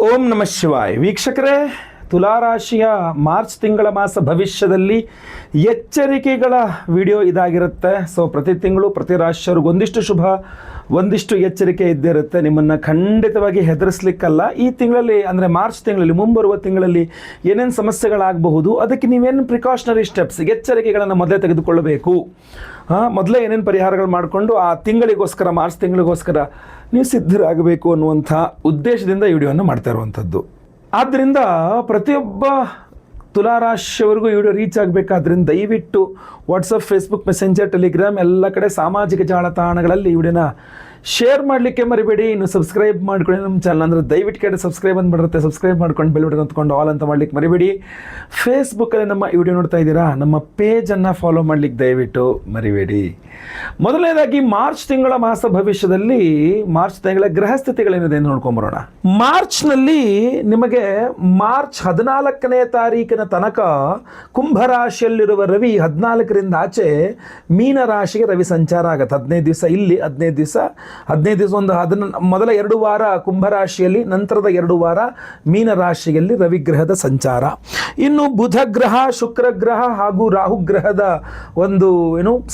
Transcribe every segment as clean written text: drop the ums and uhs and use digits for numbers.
ಓಂ ನಮಃ ಶಿವಾಯ. ವೀಕ್ಷಕರೇ, ತುಲಾರಾಶಿಯ ಮಾರ್ಚ್ ತಿಂಗಳ ಮಾಸ ಭವಿಷ್ಯದಲ್ಲಿ ಎಚ್ಚರಿಕೆಗಳ ವಿಡಿಯೋ ಇದಾಗಿರುತ್ತೆ. ಸೊ ಪ್ರತಿ ತಿಂಗಳು ಪ್ರತಿ ರಾಶಿಯವ್ರಿಗೆ ಒಂದಿಷ್ಟು ಶುಭ, ಒಂದಿಷ್ಟು ಎಚ್ಚರಿಕೆ ಇದ್ದಿರುತ್ತೆ. ನಿಮ್ಮನ್ನು ಖಂಡಿತವಾಗಿ ಹೆದರಿಸ್ಲಿಕ್ಕಲ್ಲ. ಈ ತಿಂಗಳಲ್ಲಿ ಅಂದರೆ ಮಾರ್ಚ್ ತಿಂಗಳಲ್ಲಿ, ಮುಂಬರುವ ತಿಂಗಳಲ್ಲಿ ಏನೇನು ಸಮಸ್ಯೆಗಳಾಗಬಹುದು, ಅದಕ್ಕೆ ನೀವೇನು ಪ್ರಿಕಾಷನರಿ ಸ್ಟೆಪ್ಸ್, ಎಚ್ಚರಿಕೆಗಳನ್ನು ಮೊದಲೇ ತೆಗೆದುಕೊಳ್ಳಬೇಕು. ಮೊದಲೇ ಏನೇನು ಪರಿಹಾರಗಳು ಮಾಡಿಕೊಂಡು ಆ ತಿಂಗಳಿಗೋಸ್ಕರ, ಮಾರ್ಚ್ ತಿಂಗಳಿಗೋಸ್ಕರ ನೀವು ಸಿದ್ಧರಾಗಬೇಕು ಅನ್ನುವಂಥ ಉದ್ದೇಶದಿಂದ ಈ ವಿಡಿಯೋವನ್ನು ಮಾಡ್ತಾ ಇರುವಂಥದ್ದು. ಆದ್ದರಿಂದ ಪ್ರತಿಯೊಬ್ಬ ತುಲಾರಾಶಿಯವರೆಗೂ ಈ ವಿಡಿಯೋ ರೀಚ್ ಆಗಬೇಕಾದ್ರಿಂದ ದಯವಿಟ್ಟು ವಾಟ್ಸಪ್, ಫೇಸ್ಬುಕ್, ಮೆಸೆಂಜರ್, ಟೆಲಿಗ್ರಾಮ್ ಎಲ್ಲ ಕಡೆ ಸಾಮಾಜಿಕ ಜಾಲತಾಣಗಳಲ್ಲಿ ಈ ವಿಡಿಯೋನ ಶೇರ್ ಮಾಡಲಿಕ್ಕೆ ಮರಿಬೇಡಿ. ಇನ್ನು ಸಬ್ಸ್ಕ್ರೈಬ್ ಮಾಡ್ಕೊಳ್ಳಿ ನಮ್ಮ ಚಾನಲ್. ಅಂದರೆ ದಯವಿಟ್ಟು ಕಡೆ ಸಬ್ಸ್ಕ್ರೈಬ್ ಅಂತ ಬರುತ್ತೆ, ಸಬ್ಸ್ಕ್ರೈಬ್ ಮಾಡ್ಕೊಂಡು ಬೆಲ್ ಬಟನ್ ಹೊತ್ಕೊಂಡು ಆಲ್ ಅಂತ ಮಾಡ್ಲಿಕ್ಕೆ ಮರಿಬೇಡಿ. ಫೇಸ್ಬುಕ್ಕಲ್ಲಿ ನಮ್ಮ ಈ ವಿಡಿಯೋ ನೋಡ್ತಾ ಇದ್ದೀರಾ, ನಮ್ಮ ಪೇಜನ್ನು ಫಾಲೋ ಮಾಡ್ಲಿಕ್ಕೆ ದಯವಿಟ್ಟು ಮರಿಬೇಡಿ. ಮೊದಲನೇದಾಗಿ ಮಾರ್ಚ್ ತಿಂಗಳ ಮಾಸ ಭವಿಷ್ಯದಲ್ಲಿ ಮಾರ್ಚ್ ತಿಂಗಳ ಗ್ರಹ ಸ್ಥಿತಿಗಳೇನಿದೆ ಅಂತ ನೋಡ್ಕೊಂಬರೋಣ. ಮಾರ್ಚ್ನಲ್ಲಿ ನಿಮಗೆ ಮಾರ್ಚ್ 14ನೇ ತಾರೀಕಿನ ತನಕ ಕುಂಭರಾಶಿಯಲ್ಲಿರುವ ರವಿ 14ರಿಂದ ಆಚೆ ಮೀನರಾಶಿಗೆ ರವಿ ಸಂಚಾರ ಆಗುತ್ತೆ. 15 ದಿವಸ ಇಲ್ಲಿ, 15 ದಿವಸ ಮೊದಲ 2 ವಾರ ಕುಂಭರಾಶಿಯಲ್ಲಿ, ನಂತರದ 2 ವಾರ ಮೀನರಾಶಿಯಲ್ಲಿ ರವಿಗ್ರಹದ ಸಂಚಾರ. ಇನ್ನು ಬುಧ ಗ್ರಹ, ಶುಕ್ರ ಗ್ರಹ ಹಾಗೂ ರಾಹು ಗ್ರಹದ ಒಂದು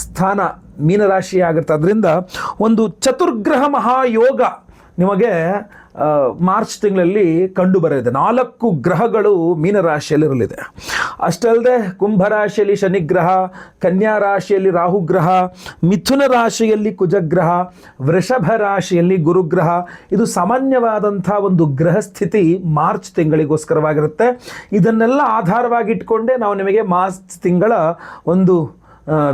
ಸ್ಥಾನ ಮೀನರಾಶಿ ಆಗುತ್ತೆ. ಅದರಿಂದ ಒಂದು ಚತುರ್ಗ್ರಹ ಮಹಾಯೋಗ ನಿಮಗೆ ಮಾರ್ಚ್ ತಿಂಗಳಲ್ಲಿ ಕಂಡು ಬರಲಿದೆ. 4 ಗ್ರಹಗಳು ಮೀನರಾಶಿಯಲ್ಲಿರಲಿದೆ. ಅಷ್ಟಲ್ಲದೆ ಕುಂಭರಾಶಿಯಲ್ಲಿ ಶನಿಗ್ರಹ, ಕನ್ಯಾ ರಾಶಿಯಲ್ಲಿ ರಾಹುಗ್ರಹ, ಮಿಥುನ ರಾಶಿಯಲ್ಲಿ ಕುಜಗ್ರಹ, ವೃಷಭ ರಾಶಿಯಲ್ಲಿ ಗುರುಗ್ರಹ. ಇದು ಸಾಮಾನ್ಯವಾದಂಥ ಒಂದು ಗ್ರಹ ಸ್ಥಿತಿ ಮಾರ್ಚ್ ತಿಂಗಳಿಗೋಸ್ಕರವಾಗಿರುತ್ತೆ. ಇದನ್ನೆಲ್ಲ ಆಧಾರವಾಗಿಟ್ಕೊಂಡೇ ನಾವು ನಿಮಗೆ ಮಾರ್ಚ್ ತಿಂಗಳ ಒಂದು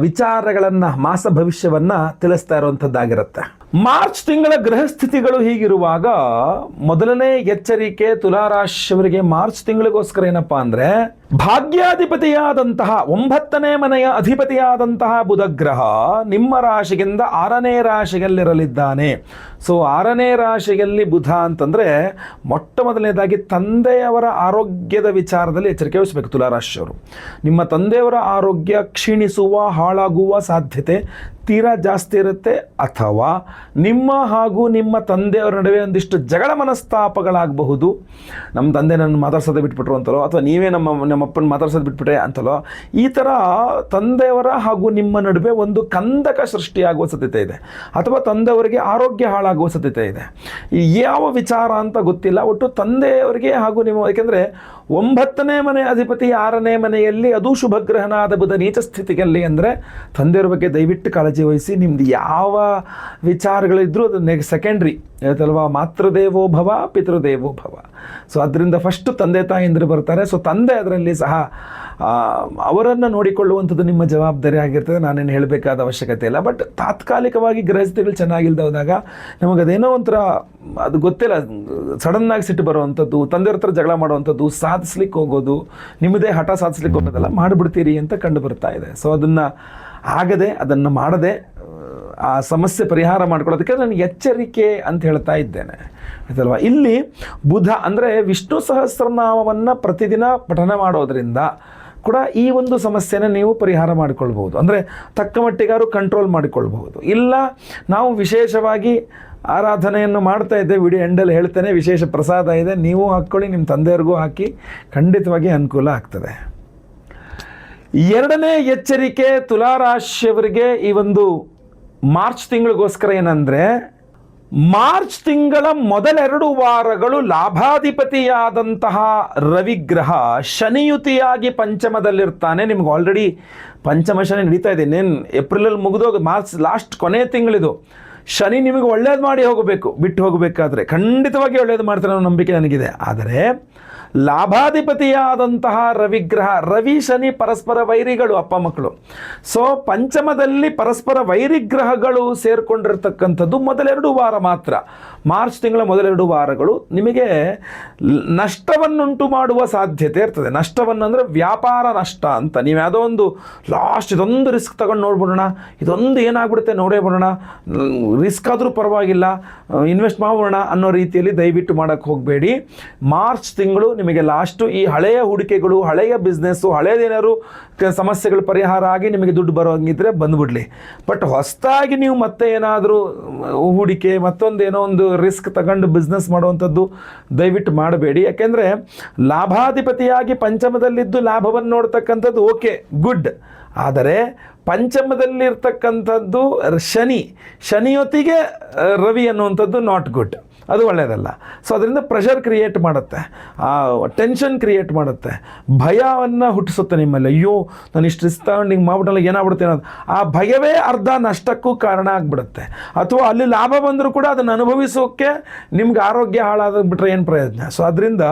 ವಿಚಾರಗಳನ್ನು, ಮಾಸ ಭವಿಷ್ಯವನ್ನು ತಿಳಿಸ್ತಾ ಇರುವಂಥದ್ದಾಗಿರುತ್ತೆ. ಮಾರ್ಚ್ ತಿಂಗಳ ಗ್ರಹ ಸ್ಥಿತಿಗಳು ಹೀಗಿರುವಾಗ ಮೊದಲನೇ ಎಚ್ಚರಿಕೆ ತುಲಾರಾಶಿಯವರಿಗೆ ಮಾರ್ಚ್ ತಿಂಗಳಿಗೋಸ್ಕರ ಏನಪ್ಪಾ ಅಂದರೆ, ಭಾಗ್ಯಾಧಿಪತಿಯಾದಂತಹ 9ನೇ ಮನೆಯ ಅಧಿಪತಿಯಾದಂತಹ ಬುಧಗ್ರಹ ನಿಮ್ಮ ರಾಶಿಗಿಂತ 6ನೇ ರಾಶಿಯಲ್ಲಿರಲಿದ್ದಾನೆ. ಸೊ 6ನೇ ರಾಶಿಯಲ್ಲಿ ಬುಧ ಅಂತಂದರೆ ಮೊಟ್ಟ ಮೊದಲನೇದಾಗಿ ತಂದೆಯವರ ಆರೋಗ್ಯದ ವಿಚಾರದಲ್ಲಿ ಎಚ್ಚರಿಕೆ ವಹಿಸಬೇಕು ತುಲಾರಾಶಿಯವರು. ನಿಮ್ಮ ತಂದೆಯವರ ಆರೋಗ್ಯ ಕ್ಷೀಣಿಸುವ, ಹಾಳಾಗುವ ಸಾಧ್ಯತೆ ತೀರಾ ಜಾಸ್ತಿ ಇರುತ್ತೆ. ಅಥವಾ ನಿಮ್ಮ ಹಾಗೂ ನಿಮ್ಮ ತಂದೆಯವರ ನಡುವೆ ಒಂದಿಷ್ಟು ಜಗಳ ಮನಸ್ತಾಪಗಳಾಗಬಹುದು. ನಮ್ಮ ತಂದೆ ನನ್ನ ಮಾತಾಡ್ಸೋದೇ ಬಿಟ್ಬಿಟ್ರು ಅಂತಲೋ, ಅಥವಾ ನೀವೇ ನಮ್ಮಪ್ಪನ ಮಾತಾಡ್ಸೋದು ಬಿಟ್ಬಿಟ್ರೆ ಅಂತಲೋ, ಈ ಥರ ತಂದೆಯವರ ಹಾಗೂ ನಿಮ್ಮ ನಡುವೆ ಒಂದು ಕಂದಕ ಸೃಷ್ಟಿಯಾಗುವ ಸಾಧ್ಯತೆ ಇದೆ. ಅಥವಾ ತಂದೆಯವರಿಗೆ ಆರೋಗ್ಯ ಹಾಳಾಗುವ ಸಾಧ್ಯತೆ ಇದೆ. ಯಾವ ವಿಚಾರ ಅಂತ ಗೊತ್ತಿಲ್ಲ. ಒಟ್ಟು ತಂದೆಯವರಿಗೆ ಹಾಗೂ ನಿಮ್ಮ, ಏಕೆಂದರೆ 9ನೇ ಮನೆ ಅಧಿಪತಿ 6ನೇ ಮನೆಯಲ್ಲಿ, ಅದು ಶುಭಗ್ರಹನಾದ ಬುಧ ನೀಚ ಸ್ಥಿತಿಯಲ್ಲಿ. ಅಂದರೆ ತಂದೆಯವ್ರ ಬಗ್ಗೆ ದಯವಿಟ್ಟು ಕಾಳಜಿ ವಹಿಸಿ. ನಿಮ್ದು ಯಾವ ವಿಚಾರಗಳಿದ್ರೂ ಅದು ಸೆಕೆಂಡ್ರಿ ಹೇಳ್ತಲ್ವಾ, ಮಾತೃದೇವೋ ಭವ ಪಿತೃದೇವೋ ಭವ. ಸೊ ಅದರಿಂದ ಫಸ್ಟು ತಂದೆ ತಾಯಿಂದರು ಬರ್ತಾರೆ. ಸೊ ತಂದೆ ಅದರಲ್ಲಿ ಸಹ ಅವರನ್ನು ನೋಡಿಕೊಳ್ಳುವಂಥದ್ದು ನಿಮ್ಮ ಜವಾಬ್ದಾರಿ ಆಗಿರ್ತದೆ. ನಾನೇನು ಹೇಳಬೇಕಾದ ಅವಶ್ಯಕತೆ ಇಲ್ಲ. ಬಟ್ ತಾತ್ಕಾಲಿಕವಾಗಿ ಗ್ರಹಸ್ಥಿತಿಗಳು ಚೆನ್ನಾಗಿಲ್ಲದೆ ಹೋದಾಗ ನಮಗದೇನೋ ಒಂಥರ ಅದು ಗೊತ್ತಿಲ್ಲ, ಸಡನ್ನಾಗಿ ಸಿಟ್ಟು ಬರುವಂಥದ್ದು, ತಂದೆಯವ್ರ ಹತ್ರ ಜಗಳ ಮಾಡುವಂಥದ್ದು, ಸಾಧಿಸ್ಲಿಕ್ಕೆ ಹೋಗೋದು, ನಿಮ್ಮದೇ ಹಠ ಸಾಧಿಸ್ಲಿಕ್ಕೆ ಹೋಗೋದಲ್ಲ ಮಾಡಿಬಿಡ್ತೀರಿ ಅಂತ ಕಂಡು ಬರ್ತಾ ಇದೆ. ಸೊ ಅದನ್ನು ಮಾಡದೆ ಆ ಸಮಸ್ಯೆ ಪರಿಹಾರ ಮಾಡ್ಕೊಳ್ಳೋದಕ್ಕೆ ನಾನು ಎಚ್ಚರಿಕೆ ಅಂತ ಹೇಳ್ತಾ ಇದ್ದೇನೆ, ಆಯ್ತಲ್ವ. ಇಲ್ಲಿ ಬುಧ ಅಂದರೆ ವಿಷ್ಣು ಸಹಸ್ರನಾಮವನ್ನು ಪ್ರತಿದಿನ ಪಠನ ಮಾಡೋದ್ರಿಂದ ಕೂಡ ಈ ಒಂದು ಸಮಸ್ಯೆನ ನೀವು ಪರಿಹಾರ ಮಾಡಿಕೊಳ್ಬಹುದು. ಅಂದರೆ ತಕ್ಕ ಮಟ್ಟಿಗಾರು ಕಂಟ್ರೋಲ್ ಮಾಡಿಕೊಳ್ಬಹುದು. ಇಲ್ಲ ನಾವು ವಿಶೇಷವಾಗಿ ಆರಾಧನೆಯನ್ನು ಮಾಡ್ತಾ ಇದ್ದೆ, ವಿಡಿಯೋ ಎಂಡಲ್ಲಿ ಹೇಳ್ತೇನೆ, ವಿಶೇಷ ಪ್ರಸಾದ ಇದೆ, ನೀವು ಹಾಕ್ಕೊಳ್ಳಿ, ನಿಮ್ಮ ತಂದೆಯವ್ರಿಗೂ ಹಾಕಿ, ಖಂಡಿತವಾಗಿ ಅನುಕೂಲ ಆಗ್ತದೆ. ಎರಡನೇ ಎಚ್ಚರಿಕೆ ತುಲಾರಾಶಿಯವರಿಗೆ ಈ ಒಂದು ಮಾರ್ಚ್ ತಿಂಗಳಿಗೋಸ್ಕರ ಏನಂದರೆ, ಮಾರ್ಚ್ ತಿಂಗಳ ಮೊದಲ 2 ವಾರಗಳು ಲಾಭಾಧಿಪತಿಯಾದಂತಹ ರವಿಗ್ರಹ ಶನಿಯುತಿಯಾಗಿ ಪಂಚಮದಲ್ಲಿರ್ತಾನೆ. ನಿಮ್ಗೆ ಆಲ್ರೆಡಿ ಪಂಚಮ ಶನಿ ನಡೀತಾ ಇದೆ. ಇನ್ನೇನು ಏಪ್ರಿಲಲ್ಲಿ ಮುಗಿದೋಗಿ ಮಾರ್ಚ್ ಲಾಸ್ಟ್ ಕೊನೆ ತಿಂಗಳಿದು. ಶನಿ ನಿಮಗೆ ಒಳ್ಳೇದು ಮಾಡಿ ಹೋಗಬೇಕು, ಬಿಟ್ಟು ಹೋಗಬೇಕಾದ್ರೆ ಖಂಡಿತವಾಗಿ ಒಳ್ಳೇದು ಮಾಡ್ತಾರೆ ಅನ್ನೋ ನಂಬಿಕೆ ನನಗಿದೆ. ಆದರೆ ಲಾಭಾಧಿಪತಿಯಾದಂತಹ ರವಿಗ್ರಹ, ರವಿ ಶನಿ ಪರಸ್ಪರ ವೈರಿಗಳು, ಅಪ್ಪ ಮಕ್ಕಳು. ಸೊ ಪಂಚಮದಲ್ಲಿ ಪರಸ್ಪರ ವೈರಿಗ್ರಹಗಳು ಸೇರಿಕೊಂಡಿರ್ತಕ್ಕಂಥದ್ದು ಮೊದಲ 2 ವಾರ ಮಾತ್ರ. ಮಾರ್ಚ್ ತಿಂಗಳ ಮೊದಲ 2 ವಾರಗಳು ನಿಮಗೆ ನಷ್ಟವನ್ನುಂಟು ಮಾಡುವ ಸಾಧ್ಯತೆ ಇರ್ತದೆ. ನಷ್ಟವನ್ನು ಅಂದರೆ ವ್ಯಾಪಾರ ನಷ್ಟ ಅಂತ. ನೀವು ಯಾವುದೋ ಒಂದು ಲಾಸ್ಟ್ ಇದೊಂದು ರಿಸ್ಕ್ ತಗೊಂಡು ನೋಡ್ಬಿಡೋಣ, ಇದೊಂದು ಏನಾಗ್ಬಿಡುತ್ತೆ ನೋಡೇ ಬಿಡೋಣ, ರಿಸ್ಕ್ ಆದರೂ ಪರವಾಗಿಲ್ಲ, ಇನ್ವೆಸ್ಟ್ ಮಾಡೋಣ ಅನ್ನೋ ರೀತಿಯಲ್ಲಿ ದಯವಿಟ್ಟು ಮಾಡೋಕ್ಕೆ ಹೋಗಬೇಡಿ. ಮಾರ್ಚ್ ತಿಂಗಳು ನಿಮಗೆ ಲಾಸ್ಟು ಈ ಹಳೆಯ ಹೂಡಿಕೆಗಳು, ಹಳೆಯ ಬಿಸ್ನೆಸ್ಸು, ಹಳೆಯದೇನಾದ್ರು ಸಮಸ್ಯೆಗಳು ಪರಿಹಾರ ಆಗಿ ನಿಮಗೆ ದುಡ್ಡು ಬರೋಂಗಿದ್ರೆ ಬಂದುಬಿಡಲಿ. ಬಟ್ ಹೊಸದಾಗಿ ನೀವು ಮತ್ತೆ ಏನಾದರೂ ಹೂಡಿಕೆ, ಮತ್ತೊಂದೇನೋ ಒಂದು ರಿಸ್ಕ್ ತಗೊಂಡು ಬಿಸ್ನೆಸ್ ಮಾಡುವಂಥದ್ದು ದಯವಿಟ್ಟು ಮಾಡಬೇಡಿ. ಯಾಕೆಂದರೆ ಲಾಭಾಧಿಪತಿಯಾಗಿ ಪಂಚಮದಲ್ಲಿದ್ದು ಲಾಭವನ್ನು ನೋಡ್ತಕ್ಕಂಥದ್ದು ಓಕೆ, ಗುಡ್. ಆದರೆ ಪಂಚಮದಲ್ಲಿರ್ತಕ್ಕಂಥದ್ದು ಶನಿಯೊತ್ತಿಗೆ ರವಿ ಅನ್ನುವಂಥದ್ದು ನಾಟ್ ಗುಡ್, ಅದು ಒಳ್ಳೆಯದಲ್ಲ. ಸೊ ಅದರಿಂದ ಪ್ರೆಷರ್ ಕ್ರಿಯೇಟ್ ಮಾಡುತ್ತೆ, ಟೆನ್ಷನ್ ಕ್ರಿಯೇಟ್ ಮಾಡುತ್ತೆ, ಭಯವನ್ನು ಹುಟ್ಟಿಸುತ್ತೆ ನಿಮ್ಮಲ್ಲಿ. ಅಯ್ಯೋ ನಾನು ಇಷ್ಟು ರಿಸ್ಕ್ ತಗೊಂಡು ಹಿಂಗೆ ಮಾಡ್ಬಿಟ್ಟಲ್ಲ ಏನಾಗ್ಬಿಡುತ್ತೆ ಅನ್ನೋದು, ಆ ಭಯವೇ ಅರ್ಧ ನಷ್ಟಕ್ಕೂ ಕಾರಣ ಆಗಿಬಿಡುತ್ತೆ. ಅಥವಾ ಅಲ್ಲಿ ಲಾಭ ಬಂದರೂ ಕೂಡ ಅದನ್ನು ಅನುಭವಿಸೋಕ್ಕೆ ನಿಮ್ಗೆ ಆರೋಗ್ಯ ಹಾಳಾಗ್ಬಿಟ್ರೆ ಏನು ಪ್ರಯೋಜನ? ಸೊ ಅದರಿಂದ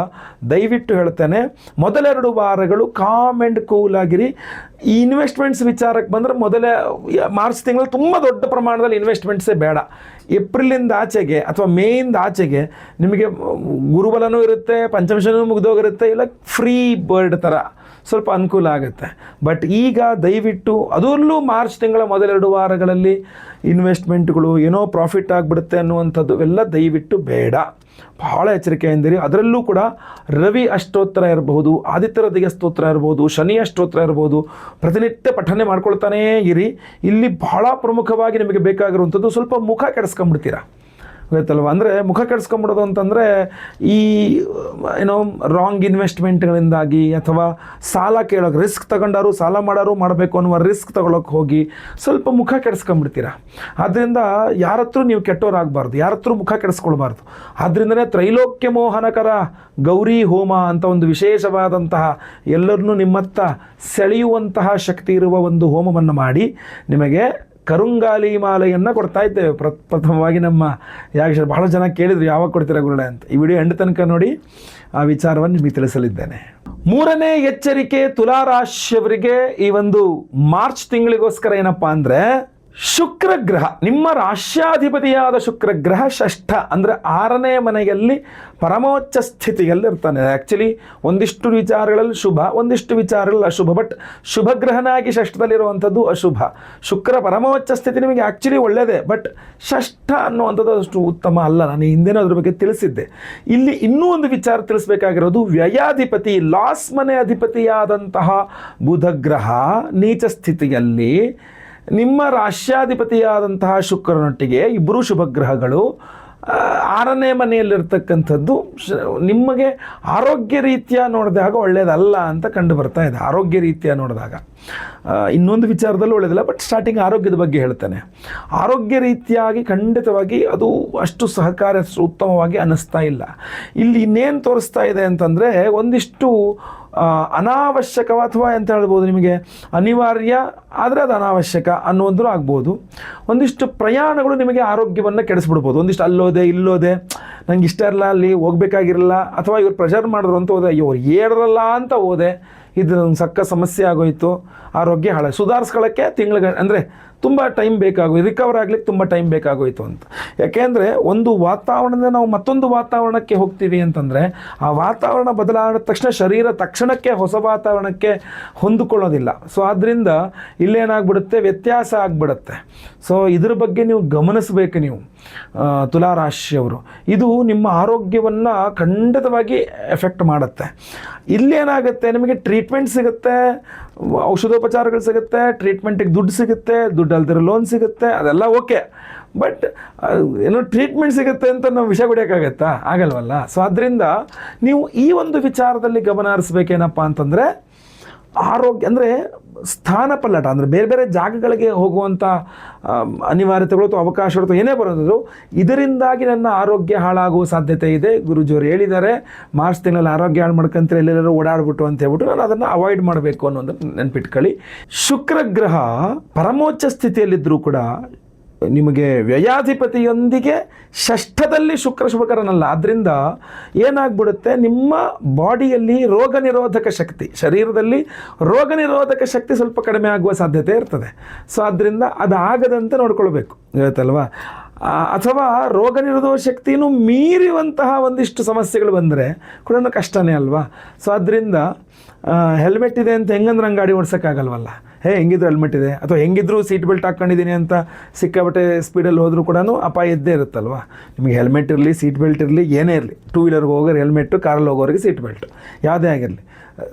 ದಯವಿಟ್ಟು ಹೇಳ್ತೇನೆ, ಮೊದಲೆರಡು ವಾರಗಳು ಕಾಮ್ ಆ್ಯಂಡ್ ಕೂಲ್ ಆಗಿರಿ. ಈ ಇನ್ವೆಸ್ಟ್ಮೆಂಟ್ಸ್ ವಿಚಾರಕ್ಕೆ ಬಂದರೆ ಮೊದಲೇ ಮಾರ್ಚ್ ತಿಂಗಳಲ್ಲಿ ತುಂಬ ದೊಡ್ಡ ಪ್ರಮಾಣದಲ್ಲಿ ಇನ್ವೆಸ್ಟ್ಮೆಂಟ್ಸೇ ಬೇಡ. ಏಪ್ರಿಲಿಂದ ಆಚೆಗೆ ಅಥವಾ ಮೇಯಿಂದ ಆಚೆಗೆ ನಿಮಗೆ ಗುರುಬಲನೂ ಇರುತ್ತೆ, ಪಂಚಮಶನೂ ಮುಗಿದೋಗಿರುತ್ತೆ, ಇಲ್ಲ ಫ್ರೀ ಬರ್ಡ್ ಥರ ಸ್ವಲ್ಪ ಅನುಕೂಲ ಆಗುತ್ತೆ. ಬಟ್ ಈಗ ದಯವಿಟ್ಟು ಅದರಲ್ಲೂ ಮಾರ್ಚ್ ತಿಂಗಳ ಮೊದಲೆರಡು ವಾರಗಳಲ್ಲಿ ಇನ್ವೆಸ್ಟ್ಮೆಂಟ್ಗಳು ಏನೋ ಪ್ರಾಫಿಟ್ ಆಗಿಬಿಡುತ್ತೆ ಅನ್ನುವಂಥದ್ದು ಎಲ್ಲ ದಯವಿಟ್ಟು ಬೇಡ, ಭಾಳ ಎಚ್ಚರಿಕೆಯಿಂದಿರಿ. ಅದರಲ್ಲೂ ಕೂಡ ರವಿ ಅಷ್ಟೋತ್ತರ ಇರಬಹುದು, ಆದಿತ್ಯ ಹೃದಯ ಸ್ತೋತ್ರ ಇರ್ಬೋದು, ಶನಿ ಅಷ್ಟೋತ್ರ ಇರ್ಬೋದು, ಪ್ರತಿನಿತ್ಯ ಪಠನೆ ಮಾಡ್ಕೊಳ್ತಾನೇ ಇರಿ. ಇಲ್ಲಿ ಬಹಳ ಪ್ರಮುಖವಾಗಿ ನಿಮಗೆ ಬೇಕಾಗಿರುವಂಥದ್ದು ಸ್ವಲ್ಪ ಮುಖ ಕೆಡಿಸ್ಕೊಂಡ್ಬಿಡ್ತೀರಾ, ಗೊತ್ತಲ್ವ? ಅಂದರೆ ಮುಖ ಕೆಡಿಸ್ಕೊಂಬಿಡೋದು ಅಂತಂದರೆ ಈ ಏನೋ ರಾಂಗ್ ಇನ್ವೆಸ್ಟ್ಮೆಂಟ್ಗಳಿಂದಾಗಿ, ಅಥವಾ ಸಾಲ ಕೇಳೋಕೆ ರಿಸ್ಕ್ ತಗೊಂಡಾರು ಸಾಲ ಮಾಡೋರು ಮಾಡಬೇಕು ಅನ್ನುವ ರಿಸ್ಕ್ ತಗೊಳ್ಳೋಕೆ ಹೋಗಿ ಸ್ವಲ್ಪ ಮುಖ ಕೆಡಿಸ್ಕೊಂಬಿಡ್ತೀರ. ಆದ್ದರಿಂದ ಯಾರ ಹತ್ರ ನೀವು ಕೆಟ್ಟೋರಾಗಬಾರ್ದು, ಯಾರ ಹತ್ರ ಮುಖ ಕೆಡಿಸ್ಕೊಳ್ಬಾರ್ದು. ಆದ್ದರಿಂದನೇ ತ್ರೈಲೋಕ್ಯ ಮೋಹನಕರ ಗೌರಿ ಹೋಮ ಅಂತ ಒಂದು ವಿಶೇಷವಾದಂತಹ ಎಲ್ಲರನ್ನೂ ನಿಮ್ಮತ್ತ ಸೆಳೆಯುವಂತಹ ಶಕ್ತಿ ಇರುವ ಒಂದು ಹೋಮವನ್ನು ಮಾಡಿ ನಿಮಗೆ ಕರುಂಗಾಲಿ ಮಾಲೆಯನ್ನು ಕೊಡ್ತಾ ಇದ್ದೇವೆ. ಪ್ರಥಮವಾಗಿ ನಮ್ಮ ಯಾಕೆ ಬಹಳ ಜನ ಕೇಳಿದ್ರು ಯಾವಾಗ ಕೊಡ್ತೀರಾ ಗುರುಳೆ ಅಂತ. ಈ ವಿಡಿಯೋ ಎಂಡ್ ತನಕ ನೋಡಿ, ಆ ವಿಚಾರವನ್ನು ನಿಮಗೆ ತಿಳಿಸಲಿದ್ದೇನೆ. ಮೂರನೇ ಎಚ್ಚರಿಕೆ ತುಲಾರಾಶಿಯವರಿಗೆ ಈ ಒಂದು ಮಾರ್ಚ್ ತಿಂಗಳಿಗೋಸ್ಕರ ಏನಪ್ಪ ಅಂದರೆ, ಶುಕ್ರಗ್ರಹ, ನಿಮ್ಮ ರಾಶ್ಯಾಧಿಪತಿಯಾದ ಶುಕ್ರಗ್ರಹ ಷಷ್ಠ ಅಂದರೆ 6ನೇ ಮನೆಯಲ್ಲಿ ಪರಮೋಚ್ಚ ಸ್ಥಿತಿಯಲ್ಲಿ ಇರ್ತಾನೆ. ಆ್ಯಕ್ಚುಲಿ ಒಂದಿಷ್ಟು ವಿಚಾರಗಳಲ್ಲಿ ಶುಭ, ಒಂದಿಷ್ಟು ವಿಚಾರಗಳಲ್ಲಿ ಅಶುಭ. ಬಟ್ ಶುಭಗ್ರಹನಾಗಿ ಷಷ್ಠದಲ್ಲಿರುವಂಥದ್ದು ಅಶುಭ. ಶುಕ್ರ ಪರಮೋಚ್ಚ ಸ್ಥಿತಿ ನಿಮಗೆ ಆ್ಯಕ್ಚುಲಿ ಒಳ್ಳೆಯದೇ, ಬಟ್ ಷಷ್ಠ ಅನ್ನುವಂಥದ್ದು ಅಷ್ಟು ಉತ್ತಮ ಅಲ್ಲ. ನಾನು ಹಿಂದೆನೂ ಅದ್ರ ಬಗ್ಗೆ ತಿಳಿಸಿದ್ದೆ. ಇಲ್ಲಿ ಇನ್ನೂ ಒಂದು ವಿಚಾರ ತಿಳಿಸ್ಬೇಕಾಗಿರೋದು, ವ್ಯಯಾಧಿಪತಿ, ಲಾಸ್ ಮನೆ ಅಧಿಪತಿಯಾದಂತಹ ಬುಧಗ್ರಹ ನೀಚ ಸ್ಥಿತಿಯಲ್ಲಿ ನಿಮ್ಮ ರಾಶ್ಯಾಧಿಪತಿಯಾದಂತಹ ಶುಕ್ರನೊಟ್ಟಿಗೆ ಇಬ್ಬರು ಶುಭಗ್ರಹಗಳು 6ನೇ ಮನೆಯಲ್ಲಿರ್ತಕ್ಕಂಥದ್ದು ನಿಮಗೆ ಆರೋಗ್ಯ ರೀತಿಯ ನೋಡಿದಾಗ ಒಳ್ಳೆಯದಲ್ಲ ಅಂತ ಕಂಡು ಬರ್ತಾ ಇದೆ. ಆರೋಗ್ಯ ರೀತಿಯ ನೋಡಿದಾಗ ಇನ್ನೊಂದು ವಿಚಾರದಲ್ಲೂ ಒಳ್ಳೆಯದಿಲ್ಲ, ಬಟ್ ಸ್ಟಾರ್ಟಿಂಗ್ ಆರೋಗ್ಯದ ಬಗ್ಗೆ ಹೇಳ್ತೇನೆ. ಆರೋಗ್ಯ ರೀತಿಯಾಗಿ ಖಂಡಿತವಾಗಿ ಅದು ಅಷ್ಟು ಸಹಕಾರ ಉತ್ತಮವಾಗಿ ಅನ್ನಿಸ್ತಾ ಇಲ್ಲ. ಇಲ್ಲಿ ಇನ್ನೇನು ತೋರಿಸ್ತಾ ಇದೆ ಅಂತಂದರೆ, ಒಂದಿಷ್ಟು ಅನಾವಶ್ಯಕ ಅಥವಾ ಎಂತ ಹೇಳ್ಬೋದು, ನಿಮಗೆ ಅನಿವಾರ್ಯ ಆದರೆ ಅದು ಅನಾವಶ್ಯಕ ಅನ್ನುವಂಥದ್ದು ಆಗ್ಬೋದು. ಒಂದಿಷ್ಟು ಪ್ರಯಾಣಗಳು ನಿಮಗೆ ಆರೋಗ್ಯವನ್ನು ಕೆಡಿಸ್ಬಿಡ್ಬೋದು. ಒಂದಿಷ್ಟು ಅಲ್ಲೋದೆ ಇಲ್ಲೋದೆ, ನಂಗೆ ಇಷ್ಟ ಇರಲ್ಲ, ಅಲ್ಲಿ ಹೋಗ್ಬೇಕಾಗಿರಲ್ಲ, ಅಥವಾ ಇವ್ರು ಪ್ರೆಷರ್ ಮಾಡಿದ್ರು ಅಂತ ಹೋದೆ, ಇವ್ರು ಏಳರಲ್ಲ ಅಂತ ಹೋದೆ, ಇದು ಸಕ್ಕ ಸಮಸ್ಯೆ ಆಗೋಯಿತು, ಆರೋಗ್ಯ ಹಾಳು. ಸುಧಾರಿಸ್ಕೊಳ್ಳೋಕ್ಕೆ ಅಂದರೆ ತುಂಬ ಟೈಮ್ ಬೇಕಾಗೋಯ್ತು, ರಿಕವರ್ ಆಗ್ಲಿಕ್ಕೆ ತುಂಬ ಟೈಮ್ ಬೇಕಾಗೋಯಿತು ಅಂತ. ಯಾಕೆಂದರೆ ಒಂದು ವಾತಾವರಣದಿಂದ ನಾವು ಮತ್ತೊಂದು ವಾತಾವರಣಕ್ಕೆ ಹೋಗ್ತೀವಿ ಅಂತಂದರೆ, ಆ ವಾತಾವರಣ ಬದಲಾದ ತಕ್ಷಣ ಶರೀರ ತಕ್ಷಣಕ್ಕೆ ಹೊಸ ವಾತಾವರಣಕ್ಕೆ ಹೊಂದಿಕೊಳ್ಳೋದಿಲ್ಲ. ಸೊ ಆದ್ದರಿಂದ ಇಲ್ಲೇನಾಗ್ಬಿಡುತ್ತೆ, ವ್ಯತ್ಯಾಸ ಆಗಿಬಿಡುತ್ತೆ. ಸೊ ಇದ್ರ ಬಗ್ಗೆ ನೀವು ಗಮನಿಸಬೇಕು. ನೀವು ತುಲಾರಾಶಿಯವರು, ಇದು ನಿಮ್ಮ ಆರೋಗ್ಯವನ್ನು ಖಂಡಿತವಾಗಿ ಎಫೆಕ್ಟ್ ಮಾಡುತ್ತೆ. ಇಲ್ಲೇನಾಗುತ್ತೆ, ನಿಮಗೆ ಟ್ರೀಟ್ಮೆಂಟ್ ಸಿಗುತ್ತೆ, ಔಷಧೋಪಚಾರಗಳು ಸಿಗುತ್ತೆ, ಟ್ರೀಟ್ಮೆಂಟಿಗೆ ದುಡ್ಡು ಸಿಗುತ್ತೆ, ದುಡ್ಡು ಅಲ್ದಿರೋ ಲೋನ್ ಸಿಗುತ್ತೆ, ಅದೆಲ್ಲ ಓಕೆ. ಬಟ್ ಏನೋ ಟ್ರೀಟ್ಮೆಂಟ್ ಸಿಗುತ್ತೆ ಅಂತ ನಾವು ವಿಷ ಕುಡಿಯೋಕ್ಕಾಗತ್ತಾ? ಆಗಲ್ವಲ್ಲ. ಸೊ ಆದ್ದರಿಂದ ನೀವು ಈ ಒಂದು ವಿಚಾರದಲ್ಲಿ ಗಮನ ಹರಿಸ್ಬೇಕೇನಪ್ಪ ಅಂತಂದರೆ, ಆರೋಗ್ಯ ಅಂದರೆ ಸ್ಥಾನ ಪಲ್ಲಟ, ಅಂದರೆ ಬೇರೆ ಬೇರೆ ಜಾಗಗಳಿಗೆ ಹೋಗುವಂಥ ಅನಿವಾರ್ಯತೆಗಳು ಅಥವಾ ಅವಕಾಶಗಳು ಅಥವಾ ಏನೇ ಬರೋದು, ಇದರಿಂದಾಗಿ ನನ್ನ ಆರೋಗ್ಯ ಹಾಳಾಗುವ ಸಾಧ್ಯತೆ ಇದೆ. ಗುರುಜಿಯವರು ಹೇಳಿದ್ದಾರೆ, ಮಾರ್ಚ್ ತಿಂಗಳಲ್ಲಿ ಆರೋಗ್ಯ ಹಾಳು ಮಾಡ್ಕೊಂತಾರೆ, ಎಲ್ಲೆಲ್ಲರೂ ಓಡಾಡ್ಬಿಟ್ಟು ಅಂತ ಹೇಳ್ಬಿಟ್ಟು ನಾನು ಅದನ್ನು ಅವಾಯ್ಡ್ ಮಾಡಬೇಕು ಅನ್ನೋದನ್ನು ನೆನ್ಪಿಟ್ಕೊಳ್ಳಿ. ಶುಕ್ರಗ್ರಹ ಪರಮೋಚ್ಚ ಸ್ಥಿತಿಯಲ್ಲಿದ್ದರೂ ಕೂಡ ನಿಮಗೆ ವ್ಯಯಾಧಿಪತಿಯೊಂದಿಗೆ ಷಷ್ಠದಲ್ಲಿ ಶುಕ್ರ ಶುಭಕರನಲ್ಲ. ಆದ್ದರಿಂದ ಏನಾಗ್ಬಿಡುತ್ತೆ, ನಿಮ್ಮ ಬಾಡಿಯಲ್ಲಿ ರೋಗ ನಿರೋಧಕ ಶಕ್ತಿ, ಶರೀರದಲ್ಲಿ ರೋಗ ನಿರೋಧಕ ಶಕ್ತಿ ಸ್ವಲ್ಪ ಕಡಿಮೆ ಆಗುವ ಸಾಧ್ಯತೆ ಇರ್ತದೆ. ಸೊ ಆದ್ದರಿಂದ ಅದಾಗದಂತೆ ನೋಡ್ಕೊಳ್ಬೇಕು, ಗೊತ್ತಲ್ವಾ? ಅಥವಾ ರೋಗ ನಿರೋಧಕ ಶಕ್ತಿಯೂ ಮೀರುವಂತಹ ಒಂದಿಷ್ಟು ಸಮಸ್ಯೆಗಳು ಬಂದರೆ ಕೂಡ ಕಷ್ಟನೇ ಅಲ್ವಾ? ಸೊ ಆದ್ದರಿಂದ ಹೆಲ್ಮೆಟ್ ಇದೆ ಅಂತ ಹೆಂಗಂದ್ರೆ ನಂಗೆ ಗಾಡಿ ಓಡಿಸೋಕ್ಕಾಗಲ್ವಲ್ಲ. ಹೆಂಗಿದ್ರು ಹೆಲ್ಮೆಟ್ ಇದೆ, ಅಥವಾ ಹೆಂಗಿದ್ರು ಸೀಟ್ ಬೆಲ್ಟ್ ಹಾಕ್ಕೊಂಡಿದ್ದೀನಿ ಅಂತ ಸಿಕ್ಕಾಬಟ್ಟೆ ಸ್ಪೀಡಲ್ಲಿ ಹೋದರೂ ಕೂಡ ಅಪಾಯ ಇದ್ದೇ ಇರುತ್ತಲ್ವ. ನಿಮಗೆ ಹೆಲ್ಮೆಟ್ ಇರಲಿ, ಸೀಟ್ ಬೆಲ್ಟ್ ಇರಲಿ, ಏನೇ ಇರಲಿ, ಟೂ ವೀಲರ್ಗೆ ಹೋಗೋರು ಹೆಲ್ಮೆಟ್ಟು, ಕಾರಲ್ಲಿ ಹೋಗೋರಿಗೆ ಸೀಟ್ ಬೆಲ್ಟು, ಯಾವುದೇ ಆಗಿರಲಿ,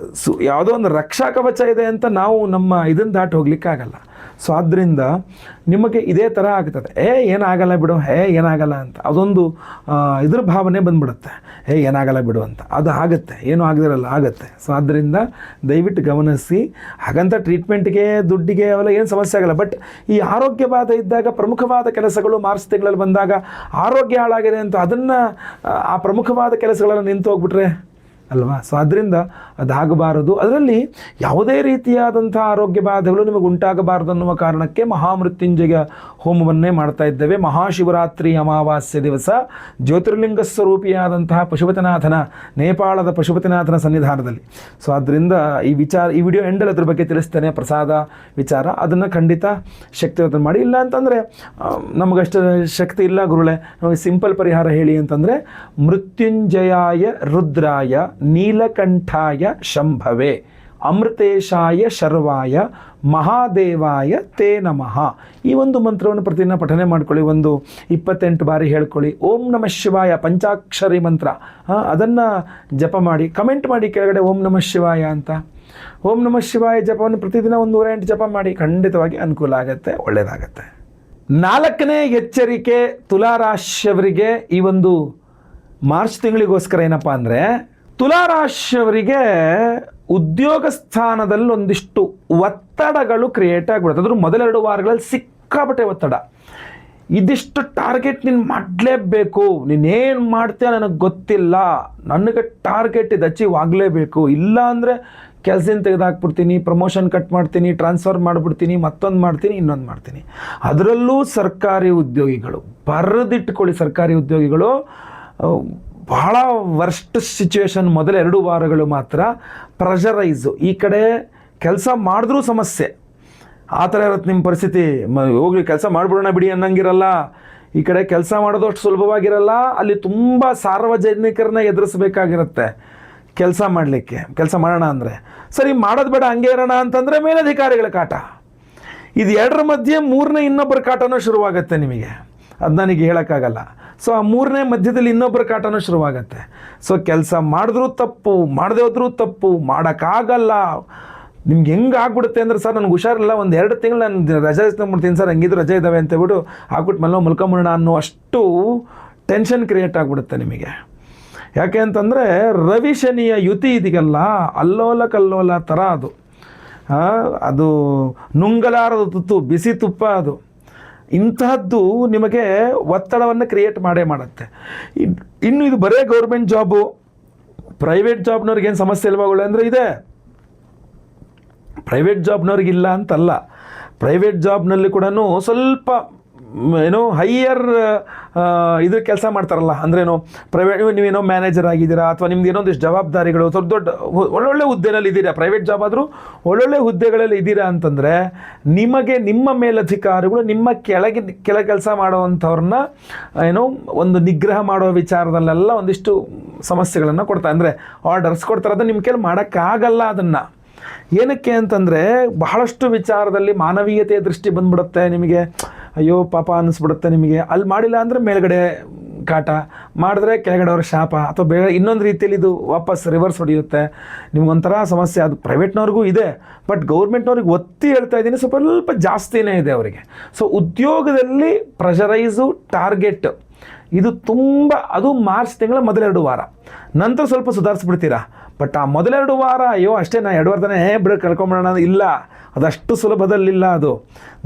ಯಾವುದೋ ಒಂದು ರಕ್ಷಾ ಕವಚ ಇದೆ ಅಂತ ನಾವು ನಮ್ಮ ಇದನ್ನು ದಾಟಿ ಹೋಗ್ಲಿಕ್ಕಾಗಲ್ಲ. ಸೊ ಆದ್ದರಿಂದ ನಿಮಗೆ ಇದೇ ಥರ ಆಗ್ತದೆ, ಏನಾಗಲ್ಲ ಬಿಡು, ಏನಾಗಲ್ಲ ಅಂತ ಅದೊಂದು ಇದ್ರ ಭಾವನೆ ಬಂದ್ಬಿಡುತ್ತೆ, ಏನಾಗಲ್ಲ ಬಿಡು ಅಂತ. ಅದು ಆಗುತ್ತೆ, ಏನೂ ಆಗದಿರಲ್ಲ, ಆಗುತ್ತೆ. ಸೊ ಆದ್ದರಿಂದ ದಯವಿಟ್ಟು ಗಮನಿಸಿ. ಹಾಗಂತ ಟ್ರೀಟ್ಮೆಂಟ್ಗೆ ದುಡ್ಡಿಗೆ ಅವೆಲ್ಲ ಏನು ಸಮಸ್ಯೆ ಆಗಲ್ಲ. ಬಟ್ ಈ ಆರೋಗ್ಯ ಬಾಧೆ ಇದ್ದಾಗ ಪ್ರಮುಖವಾದ ಕೆಲಸಗಳು ಮಾರ್ಚ್ ತಿಂಗಳಲ್ಲಿ ಬಂದಾಗ ಆರೋಗ್ಯ ಹಾಳಾಗಿದೆ ಅಂತ ಅದನ್ನು ಆ ಪ್ರಮುಖವಾದ ಕೆಲಸಗಳನ್ನು ನಿಂತು ಹೋಗ್ಬಿಟ್ರೆ ಅಲ್ವಾ? ಸೊ ಅದರಿಂದ ಅದಾಗಬಾರದು. ಅದರಲ್ಲಿ ಯಾವುದೇ ರೀತಿಯಾದಂಥ ಆರೋಗ್ಯ ಬಾಧೆಗಳು ನಿಮಗೆ ಉಂಟಾಗಬಾರದು ಅನ್ನುವ ಕಾರಣಕ್ಕೆ ಮಹಾಮೃತ್ಯುಂಜಯ ಹೋಮವನ್ನೇ ಮಾಡ್ತಾ ಇದ್ದೇವೆ. ಮಹಾಶಿವರಾತ್ರಿ ಅಮಾವಾಸ್ಯೆ ದಿವಸ ಜ್ಯೋತಿರ್ಲಿಂಗ ಸ್ವರೂಪಿಯಾದಂತಹ ಪಶುಪತಿನಾಥನ, ನೇಪಾಳದ ಪಶುಪತಿನಾಥನ ಸನ್ನಿಧಾನದಲ್ಲಿ. ಸೊ ಆದ್ದರಿಂದ ಈ ವಿಡಿಯೋ ಎಂಡಲ್ಲಿ ಅದ್ರ ಬಗ್ಗೆ ತಿಳಿಸ್ತೇನೆ, ಪ್ರಸಾದ ವಿಚಾರ. ಅದನ್ನು ಖಂಡಿತ ಶಕ್ತಿವಂತ ಮಾಡಿ. ಇಲ್ಲ ಅಂತಂದರೆ ನಮಗಷ್ಟು ಶಕ್ತಿ ಇಲ್ಲ ಗುರುಳೆ, ನಮಗೆ ಸಿಂಪಲ್ ಪರಿಹಾರ ಹೇಳಿ ಅಂತಂದರೆ ಮೃತ್ಯುಂಜಯಾಯ ರುದ್ರಾಯ ನೀಲಕಂಠಾಯ ಶಂಭವೇ ಅಮೃತೇಶಾಯ ಶರ್ವಾಯ ಮಹಾದೇವಾಯ ತೇ ನಮಃ. ಈ ಒಂದು ಮಂತ್ರವನ್ನು ಪ್ರತಿದಿನ ಪಠನೆ ಮಾಡ್ಕೊಳ್ಳಿ. ಒಂದು 28 ಬಾರಿ ಹೇಳ್ಕೊಳ್ಳಿ. ಓಂ ನಮಃ ಶಿವಾಯ ಪಂಚಾಕ್ಷರಿ ಮಂತ್ರ, ಅದನ್ನು ಜಪ ಮಾಡಿ. ಕಮೆಂಟ್ ಮಾಡಿ ಕೆಳಗಡೆ ಓಂ ನಮಃ ಶಿವಾಯ ಅಂತ. ಓಂ ನಮಃ ಶಿವಾಯ ಜಪವನ್ನು ಪ್ರತಿದಿನ 108 ಜಪ ಮಾಡಿ. ಖಂಡಿತವಾಗಿ ಅನುಕೂಲ ಆಗುತ್ತೆ, ಒಳ್ಳೆಯದಾಗತ್ತೆ. 4ನೇ ಎಚ್ಚರಿಕೆ ತುಲಾರಾಶಿಯವರಿಗೆ ಈ ಒಂದು ಮಾರ್ಚ್ ತಿಂಗಳಿಗೋಸ್ಕರ ಏನಪ್ಪ ಅಂದರೆ, ತುಲಾರಾಶಿಯವರಿಗೆ ಉದ್ಯೋಗ ಸ್ಥಾನದಲ್ಲಿ ಒಂದಿಷ್ಟು ಒತ್ತಡಗಳು ಕ್ರಿಯೇಟ್ ಆಗಿಬಿಡುತ್ತೆ. ಅದ್ರ ಮೊದಲ 2 ವಾರಗಳಲ್ಲಿ ಸಿಕ್ಕಾಪಟ್ಟೆ ಒತ್ತಡ. ಇದಿಷ್ಟು ಟಾರ್ಗೆಟ್ ನೀನು ಮಾಡಲೇಬೇಕು, ನೀನೇನು ಮಾಡ್ತೀಯ ನನಗೆ ಗೊತ್ತಿಲ್ಲ, ನನಗೆ ಟಾರ್ಗೆಟ್ ಇದು ಅಚೀವ್ ಆಗಲೇಬೇಕು, ಇಲ್ಲ ಅಂದರೆ ಕೆಲಸದಿಂದ ತೆಗೆದಾಕ್ಬಿಡ್ತೀನಿ, ಪ್ರಮೋಷನ್ ಕಟ್ ಮಾಡ್ತೀನಿ, ಟ್ರಾನ್ಸ್ಫರ್ ಮಾಡಿಬಿಡ್ತೀನಿ, ಮತ್ತೊಂದು ಮಾಡ್ತೀನಿ, ಇನ್ನೊಂದು ಮಾಡ್ತೀನಿ. ಅದರಲ್ಲೂ ಸರ್ಕಾರಿ ಉದ್ಯೋಗಿಗಳು ಬರೆದಿಟ್ಕೊಳ್ಳಿ. ಸರ್ಕಾರಿ ಉದ್ಯೋಗಿಗಳು ಬಹಳ ವರ್ಸ್ಟ್ ಸಿಚುವೇಶನ್. ಮೊದಲ 2 ವಾರಗಳು ಮಾತ್ರ ಪ್ರೆಷರೈಸು. ಈ ಕಡೆ ಕೆಲಸ ಮಾಡಿದ್ರೂ ಸಮಸ್ಯೆ, ಆ ಥರ ಇರುತ್ತೆ ನಿಮ್ಮ ಪರಿಸ್ಥಿತಿ. ಹೋಗಿ ಕೆಲಸ ಮಾಡಿಬಿಡೋಣ ಬಿಡಿ ಅನ್ನಂಗಿರಲ್ಲ. ಈ ಕಡೆ ಕೆಲಸ ಮಾಡೋದು ಅಷ್ಟು ಸುಲಭವಾಗಿರಲ್ಲ. ಅಲ್ಲಿ ತುಂಬ ಸಾರ್ವಜನಿಕರನ್ನ ಎದುರಿಸಬೇಕಾಗಿರುತ್ತೆ ಕೆಲಸ ಮಾಡಲಿಕ್ಕೆ. ಕೆಲಸ ಮಾಡೋಣ ಅಂದರೆ ಸರಿ ಮಾಡೋದು ಬೇಡ, ಹಂಗೆ ಇರೋಣ ಅಂತಂದರೆ ಮೇಲಧಿಕಾರಿಗಳ ಕಾಟ. ಇದು 2ರ ಮಧ್ಯೆ 3ನೇ ಇನ್ನೊಬ್ಬರ ಕಾಟನೂ ಶುರುವಾಗುತ್ತೆ ನಿಮಗೆ. ಅದು ನನಗೆ ಹೇಳೋಕ್ಕಾಗಲ್ಲ. ಸೊ ಆ 3ನೇ ಮಧ್ಯದಲ್ಲಿ ಇನ್ನೊಬ್ಬರ ಕಾಟನೂ ಶುರುವಾಗತ್ತೆ. ಸೊ ಕೆಲಸ ಮಾಡಿದ್ರೂ ತಪ್ಪು, ಮಾಡದೆ ಹೋದ್ರೂ ತಪ್ಪು, ಮಾಡೋಕ್ಕಾಗಲ್ಲ. ನಿಮ್ಗೆ ಹೆಂಗೆ ಆಗ್ಬಿಡುತ್ತೆ ಅಂದರೆ, ಸರ್ ನನಗೆ ಹುಷಾರಿಲ್ಲ, ಒಂದು 2 ತಿಂಗಳು ನಾನು ರಜೆ ಇಸ್ಕೊಂಡ್ಬಿಡ್ತೀನಿ ಸರ್, ಹಂಗಿದ್ರು ರಜೆ ಇದ್ದಾವೆ ಅಂತೇಳ್ಬಿಟ್ಟು ಹಾಕ್ಬಿಟ್ಟು ಮಲ್ಕೊಂಬಿಡೋಣ ಅನ್ನೋ ಅಷ್ಟು ಟೆನ್ಷನ್ ಕ್ರಿಯೇಟ್ ಆಗಿಬಿಡುತ್ತೆ ನಿಮಗೆ. ಯಾಕೆ ಅಂತಂದರೆ ರವಿ ಶನಿಯ ಯುತಿ ಇದೆಯಲ್ಲ, ಅಲ್ಲೋಲ ಕಲ್ಲೋಲ ಥರ ಅದು. ಅದು ನುಂಗಲಾರದ ತುತ್ತು, ಬಿಸಿ ತುಪ್ಪ ಅದು. ಇಂತಹದ್ದು ನಿಮಗೆ ಒತ್ತಡವನ್ನು ಕ್ರಿಯೇಟ್ ಮಾಡೇ ಮಾಡುತ್ತೆ. ಇನ್ನು ಇದು ಬರೇ ಗೌರ್ಮೆಂಟ್ ಜಾಬು, ಪ್ರೈವೇಟ್ ಜಾಬ್ನವ್ರಿಗೇನು ಸಮಸ್ಯೆ ಇಲ್ವಾಗಳು ಅಂದರೆ ಇದೆ. ಪ್ರೈವೇಟ್ ಜಾಬ್ನವ್ರಿಗಿಲ್ಲ ಅಂತಲ್ಲ. ಪ್ರೈವೇಟ್ ಜಾಬ್ನಲ್ಲಿ ಕೂಡ ಸ್ವಲ್ಪ ಏನೋ ಹೈಯರ್ ಇದ್ರ ಕೆಲಸ ಮಾಡ್ತಾರಲ್ಲ, ಅಂದ್ರೇನು ಪ್ರೈವೇಟ್, ನೀವೇನೋ ಮ್ಯಾನೇಜರ್ ಆಗಿದ್ದೀರಾ ಅಥವಾ ನಿಮ್ದು ಏನೋ ಒಂದಿಷ್ಟು ಜವಾಬ್ದಾರಿಗಳು, ಸ್ವಲ್ಪ ದೊಡ್ಡ ಒಳ್ಳೊಳ್ಳೆ ಹುದ್ದೆನಲ್ಲಿ ಇದ್ದೀರಾ, ಪ್ರೈವೇಟ್ ಜಾಬ್ ಆದರೂ ಒಳ್ಳೊಳ್ಳೆ ಹುದ್ದೆಗಳಲ್ಲಿ ಇದ್ದೀರಾ ಅಂತಂದರೆ ನಿಮಗೆ ನಿಮ್ಮ ಮೇಲಧಿಕಾರಿಗಳು ನಿಮ್ಮ ಕೆಳ ಕೆಲಸ ಮಾಡೋವಂಥವ್ರನ್ನ ಏನೋ ಒಂದು ನಿಗ್ರಹ ಮಾಡೋ ವಿಚಾರದಲ್ಲೆಲ್ಲ ಒಂದಿಷ್ಟು ಸಮಸ್ಯೆಗಳನ್ನು ಕೊಡ್ತಾರೆ. ಅಂದರೆ ಆರ್ಡರ್ಸ್ ಕೊಡ್ತಾರೆ. ಅದನ್ನು ನಿಮ್ಮ ಕೈಲಿ ಮಾಡೋಕ್ಕಾಗಲ್ಲ. ಅದನ್ನು ಏನಕ್ಕೆ ಅಂತಂದರೆ ಬಹಳಷ್ಟು ವಿಚಾರದಲ್ಲಿ ಮಾನವೀಯತೆಯ ದೃಷ್ಟಿ ಬಂದ್ಬಿಡುತ್ತೆ ನಿಮಗೆ. ಅಯ್ಯೋ ಪಾಪ ಅನ್ನಿಸ್ಬಿಡುತ್ತೆ ನಿಮಗೆ. ಅಲ್ಲಿ ಮಾಡಿಲ್ಲ ಅಂದರೆ ಮೇಲ್ಗಡೆ ಕಾಟ, ಮಾಡಿದ್ರೆ ಕೆಳಗಡೆ ಅವ್ರ ಶಾಪ, ಅಥವಾ ಬೇರೆ ಇನ್ನೊಂದು ರೀತಿಯಲ್ಲಿ ಇದು ವಾಪಸ್ ರಿವರ್ಸ್ ಹೊಡೆಯುತ್ತೆ. ನಿಮ್ಗೊಂಥರ ಸಮಸ್ಯೆ. ಅದು ಪ್ರೈವೇಟ್ನವ್ರಿಗೂ ಇದೆ, ಬಟ್ ಗೌರ್ಮೆಂಟ್ನವ್ರಿಗೆ ಒತ್ತಿ ಹೇಳ್ತಾ ಇದ್ದೀನಿ, ಸ್ವಲ್ಪ ಜಾಸ್ತಿನೇ ಇದೆ ಅವರಿಗೆ. ಸೊ ಉದ್ಯೋಗದಲ್ಲಿ ಪ್ರೆಷರೈಸು, ಟಾರ್ಗೆಟ್ ಇದು ತುಂಬ, ಅದು ಮಾರ್ಚ್ ತಿಂಗಳ ಮೊದಲ 2 ವಾರ. ನಂತರ ಸ್ವಲ್ಪ ಸುಧಾರಿಸ್ಬಿಡ್ತೀರಾ. ಬಟ್ ಆ ಮೊದಲ 2 ವಾರ ಅಯ್ಯೋ ಅಷ್ಟೇ, ನಾ 2 ವಾರದನೇ ಬಿಡ ಕಳ್ಕೊಂಬಿಡೋಣ ಇಲ್ಲ, ಅದಷ್ಟು ಸುಲಭದಲ್ಲಿಲ್ಲ. ಅದು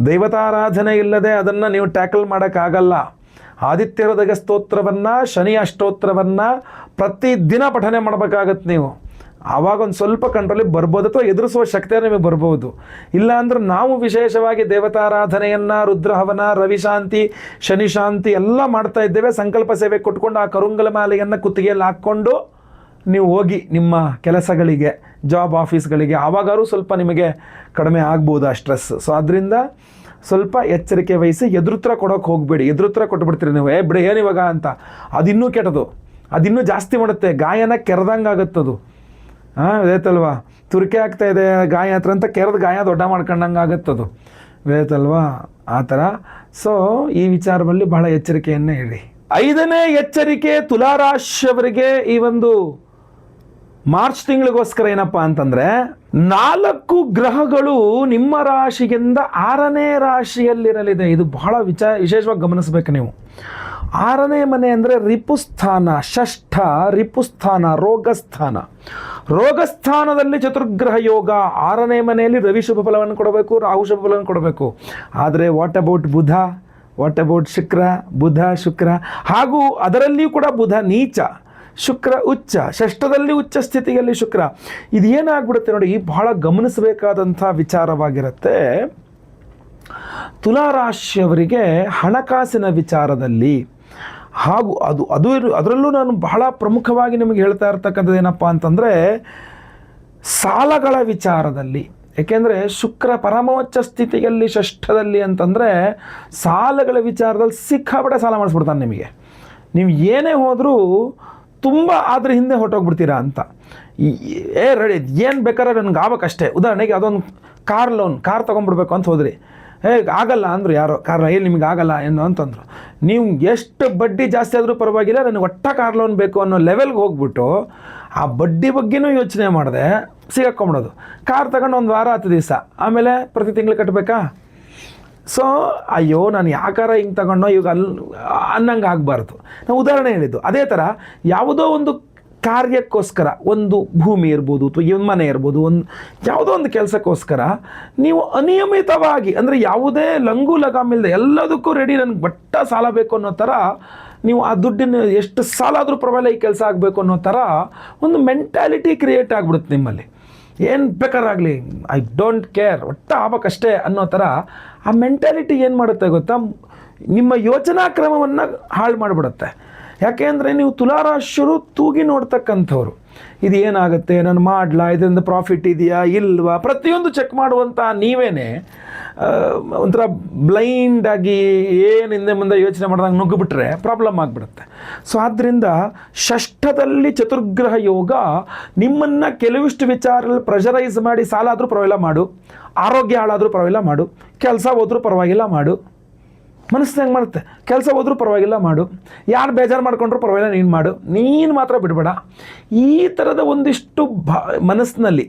ದೈವತಾರಾಧನೆ ಇಲ್ಲದೆ ಅದನ್ನು ನೀವು ಟ್ಯಾಕಲ್ ಮಾಡೋಕ್ಕಾಗಲ್ಲ. ಆದಿತ್ಯ ಹೃದಯ ಸ್ತೋತ್ರವನ್ನು, ಶನಿ ಅಷ್ಟೋತ್ರವನ್ನು ಪ್ರತಿದಿನ ಪಠನೆ ಮಾಡಬೇಕಾಗತ್ತೆ ನೀವು. ಆವಾಗ ಒಂದು ಸ್ವಲ್ಪ ಕಂಟ್ರೋಲಿಗೆ ಬರ್ಬೋದು, ಅಥವಾ ಎದುರಿಸುವ ಶಕ್ತಿಯ ನಿಮಗೆ ಬರ್ಬೋದು. ಇಲ್ಲ ಅಂದ್ರೆ ನಾವು ವಿಶೇಷವಾಗಿ ದೇವತಾರಾಧನೆಯನ್ನು, ರುದ್ರಹವನ, ರವಿಶಾಂತಿ, ಶನಿಶಾಂತಿ ಎಲ್ಲ ಮಾಡ್ತಾ ಇದ್ದೇವೆ. ಸಂಕಲ್ಪ ಸೇವೆ ಕೊಟ್ಕೊಂಡು ಆ ಕರುಂಗಲ ಮಾಲೆಯನ್ನು ಕುತ್ತಿಗೆಯಲ್ಲಿ ಹಾಕ್ಕೊಂಡು ನೀವು ಹೋಗಿ ನಿಮ್ಮ ಕೆಲಸಗಳಿಗೆ, ಜಾಬ್ ಆಫೀಸ್ಗಳಿಗೆ, ಆವಾಗಾದ್ರೂ ಸ್ವಲ್ಪ ನಿಮಗೆ ಕಡಿಮೆ ಆಗ್ಬೋದು ಆ ಸ್ಟ್ರೆಸ್. ಸೊ ಅದರಿಂದ ಸ್ವಲ್ಪ ಎಚ್ಚರಿಕೆ ವಹಿಸಿ. ಎದುರುತ್ರ ಕೊಡೋಕೆ ಹೋಗಬೇಡಿ. ಎದುರುತ್ರ ಕೊಟ್ಬಿಡ್ತೀರಿ ನೀವು, ಬಿಡಿ ಏನಿವಾಗ ಅಂತ. ಅದಿನ್ನೂ ಕೆಟ್ಟದು, ಅದಿನ್ನೂ ಜಾಸ್ತಿ ಮಾಡುತ್ತೆ. ಗಾಯನ ಕೆರೆದಂಗೆ ಆಗುತ್ತದು. ವೇತಲ್ವಾ, ತುರಿಕೆ ಆಗ್ತಾ ಇದೆ ಗಾಯ ಹತ್ರ ಅಂತ ಕೆರೆದು ಗಾಯ ದೊಡ್ಡ ಮಾಡ್ಕೊಂಡಂಗೆ ಆಗುತ್ತದು, ವೇತಲ್ವಾ, ಆ ಥರ. ಸೊ ಈ ವಿಚಾರದಲ್ಲಿ ಬಹಳ ಎಚ್ಚರಿಕೆಯನ್ನೇ ಹೇಳಿ. 5ನೇ ಎಚ್ಚರಿಕೆ ತುಲಾರಾಶಿಯವರಿಗೆ ಈ ಒಂದು ಮಾರ್ಚ್ ತಿಂಗಳಿಗೋಸ್ಕರ ಏನಪ್ಪ ಅಂತಂದರೆ 4 ಗ್ರಹಗಳು ನಿಮ್ಮ ರಾಶಿಗಿಂತ 6ನೇ ರಾಶಿಯಲ್ಲಿರಲಿದೆ. ಇದು ಬಹಳ ವಿಶೇಷವಾಗಿ ಗಮನಿಸಬೇಕು ನೀವು. 6ನೇ ಮನೆ ಅಂದರೆ ರಿಪುಸ್ಥಾನ, ಷಷ್ಠ ರಿಪುಸ್ಥಾನ, ರೋಗಸ್ಥಾನ. ರೋಗಸ್ಥಾನದಲ್ಲಿ ಚತುರ್ಗ್ರಹ ಯೋಗ. 6ನೇ ಮನೆಯಲ್ಲಿ ರವಿ ಶುಭ ಫಲವನ್ನು ಕೊಡಬೇಕು, ರಾಹು ಶುಭ ಫಲವನ್ನು ಕೊಡಬೇಕು. ಆದರೆ what about Budha, what about Shukra, Budha Shukra, ಹಾಗೂ ಅದರಲ್ಲಿಯೂ ಕೂಡ ಬುಧ ನೀಚ, ಶುಕ್ರ ಉಚ್ಚ, ಷಷ್ಠದಲ್ಲಿ ಉಚ್ಚ ಸ್ಥಿತಿಯಲ್ಲಿ ಶುಕ್ರ. ಇದು ಏನಾಗ್ಬಿಡುತ್ತೆ ನೋಡಿ, ಬಹಳ ಗಮನಿಸಬೇಕಾದಂಥ ವಿಚಾರವಾಗಿರುತ್ತೆ. ತುಲಾರಾಶಿಯವರಿಗೆ ಹಣಕಾಸಿನ ವಿಚಾರದಲ್ಲಿ ಹಾಗೂ ಅದರಲ್ಲೂ ನಾನು ಬಹಳ ಪ್ರಮುಖವಾಗಿ ನಿಮಗೆ ಹೇಳ್ತಾ ಇರ್ತಕ್ಕಂಥದ್ದು ಏನಪ್ಪ ಅಂತಂದರೆ ಸಾಲಗಳ ವಿಚಾರದಲ್ಲಿ. ಏಕೆಂದರೆ ಶುಕ್ರ ಪರಮೋಚ್ಚ ಸ್ಥಿತಿಯಲ್ಲಿ ಷಷ್ಠದಲ್ಲಿ ಅಂತಂದರೆ ಸಾಲಗಳ ವಿಚಾರದಲ್ಲಿ ಸಿಕ್ಕಾಪಟ್ಟೆ ಸಾಲ ಮಾಡಿಸ್ಬಿಡ್ತಾನೆ ನಿಮಗೆ. ನೀವು ಏನೇ ಹೋದರೂ ತುಂಬ ಅದ್ರ ಹಿಂದೆ ಹೊರಟೋಗ್ಬಿಡ್ತೀರಾ ಅಂತ. ರೆಡಿ ಏನು ಬೇಕಾದ್ರೆ ನನಗೆ ಆಗ್ಬೇಕಷ್ಟೇ. ಉದಾಹರಣೆಗೆ ಅದೊಂದು ಕಾರ್ ತೊಗೊಂಡ್ಬಿಡ್ಬೇಕು ಅಂತ ಹೋದ್ರಿ, ಆಗಲ್ಲ ಅಂದರು ಯಾರೋ, ಕಾರ್ ಏನು ನಿಮಗೆ ಆಗಲ್ಲ ಏನು ಅಂತಂದರು. ನೀವು ಎಷ್ಟು ಬಡ್ಡಿ ಜಾಸ್ತಿ ಆದರೂ ಪರವಾಗಿಲ್ಲ, ನನಗೆ ಕಾರ್ ಲೋನ್ ಬೇಕು ಅನ್ನೋ ಲೆವೆಲ್ಗೆ ಹೋಗ್ಬಿಟ್ಟು ಆ ಬಡ್ಡಿ ಬಗ್ಗೆನೂ ಯೋಚನೆ ಮಾಡಿದೆ ಸಿಗಾಕೊಂಬಿಡೋದು. ಕಾರ್ ತಗೊಂಡು 1 ವಾರ 10 ದಿವಸ, ಆಮೇಲೆ ಪ್ರತಿ ತಿಂಗಳು ಕಟ್ಟಬೇಕಾ? ಸೊ ಅಯ್ಯೋ ನಾನು ಯಾಕಾರ ಹಿಂಗೆ ತಗೊಂಡೋ ಇವಾಗ ಅನ್ನಂಗೆ ಆಗಬಾರ್ದು. ನಾವು ಉದಾಹರಣೆ ಹೇಳಿದ್ದು. ಅದೇ ಥರ ಯಾವುದೋ ಒಂದು ಕಾರ್ಯಕ್ಕೋಸ್ಕರ, ಒಂದು ಭೂಮಿ ಇರ್ಬೋದು ಅಥವಾ ಒಂದು ಮನೆ ಇರ್ಬೋದು, ಯಾವುದೋ ಒಂದು ಕೆಲಸಕ್ಕೋಸ್ಕರ ನೀವು ಅನಿಯಮಿತವಾಗಿ, ಅಂದರೆ ಯಾವುದೇ ಲಂಗು ಲಗಾಮಿಲ್ಲದೆ ಎಲ್ಲದಕ್ಕೂ ರೆಡಿ, ನನಗೆ ಸಾಲ ಬೇಕು ಅನ್ನೋ ಥರ ನೀವು ಆ ದುಡ್ಡಿನ ಎಷ್ಟು ಸಾಲ ಆದರೂ ಪರವಾಗಿಲ್ಲ ಈ ಕೆಲಸ ಆಗಬೇಕು ಅನ್ನೋ ಥರ ಒಂದು ಮೆಂಟ್ಯಾಲಿಟಿ ಕ್ರಿಯೇಟ್ ಆಗಿಬಿಡುತ್ತೆ ನಿಮ್ಮಲ್ಲಿ. ಏನು ಬೇಕಾರಾಗಲಿ ಐ ಡೋಂಟ್ ಕೇರ್, ಆಗಬೇಕಷ್ಟೇ ಅನ್ನೋ ಥರ ಆ ಮೆಂಟ್ಯಾಲಿಟಿ ಏನು ಮಾಡುತ್ತೆ ಗೊತ್ತಾ, ನಿಮ್ಮ ಯೋಚನಾ ಕ್ರಮವನ್ನು ಹಾಳು ಮಾಡಿಬಿಡುತ್ತೆ. ಯಾಕೆಂದರೆ ನೀವು ತುಲಾರಾಶಿಯರು ತೂಗಿ ನೋಡ್ತಕ್ಕಂಥವ್ರು. ಇದು ಏನಾಗುತ್ತೆ, ನಾನು ಮಾಡಲಾ, ಇದರಿಂದ ಪ್ರಾಫಿಟ್ ಇದೆಯಾ ಇಲ್ವಾ, ಪ್ರತಿಯೊಂದು ಚೆಕ್ ಮಾಡುವಂಥ ನೀವೇನೆ ಒಂಥರ ಬ್ಲೈಂಡಾಗಿ ಏನು ಹಿಂದೆ ಮುಂದೆ ಯೋಚನೆ ಮಾಡಿದಾಗ ನುಗ್ಗಿಬಿಟ್ರೆ ಪ್ರಾಬ್ಲಮ್ ಆಗಿಬಿಡುತ್ತೆ. ಸೊ ಆದ್ದರಿಂದ ಷಷ್ಠದಲ್ಲಿ ಚತುರ್ಗ್ರಹ ಯೋಗ ನಿಮ್ಮನ್ನು ಕೆಲವಿಷ್ಟು ವಿಚಾರದಲ್ಲಿ ಪ್ರೆಷರೈಸ್ ಮಾಡಿ, ಸಾಲ ಆದರೂ ಪರವಾಗಿಲ್ಲ ಮಾಡು, ಆರೋಗ್ಯ ಹಾಳಾದರೂ ಪರವಾಗಿಲ್ಲ ಮಾಡು, ಕೆಲಸ ಹೋದರೂ ಪರವಾಗಿಲ್ಲ ಮಾಡು, ಮನಸ್ಸು ಹೆಂಗೆ ಮಾಡುತ್ತೆ, ಕೆಲಸ ಹೋದರೂ ಪರವಾಗಿಲ್ಲ ಮಾಡು, ಯಾರು ಬೇಜಾರು ಮಾಡ್ಕೊಂಡ್ರೂ ಪರವಾಗಿಲ್ಲ ನೀನು ಮಾಡು, ನೀನು ಮಾತ್ರ ಬಿಡಬೇಡ. ಈ ಥರದ ಒಂದಿಷ್ಟು ಮನಸ್ಸಿನಲ್ಲಿ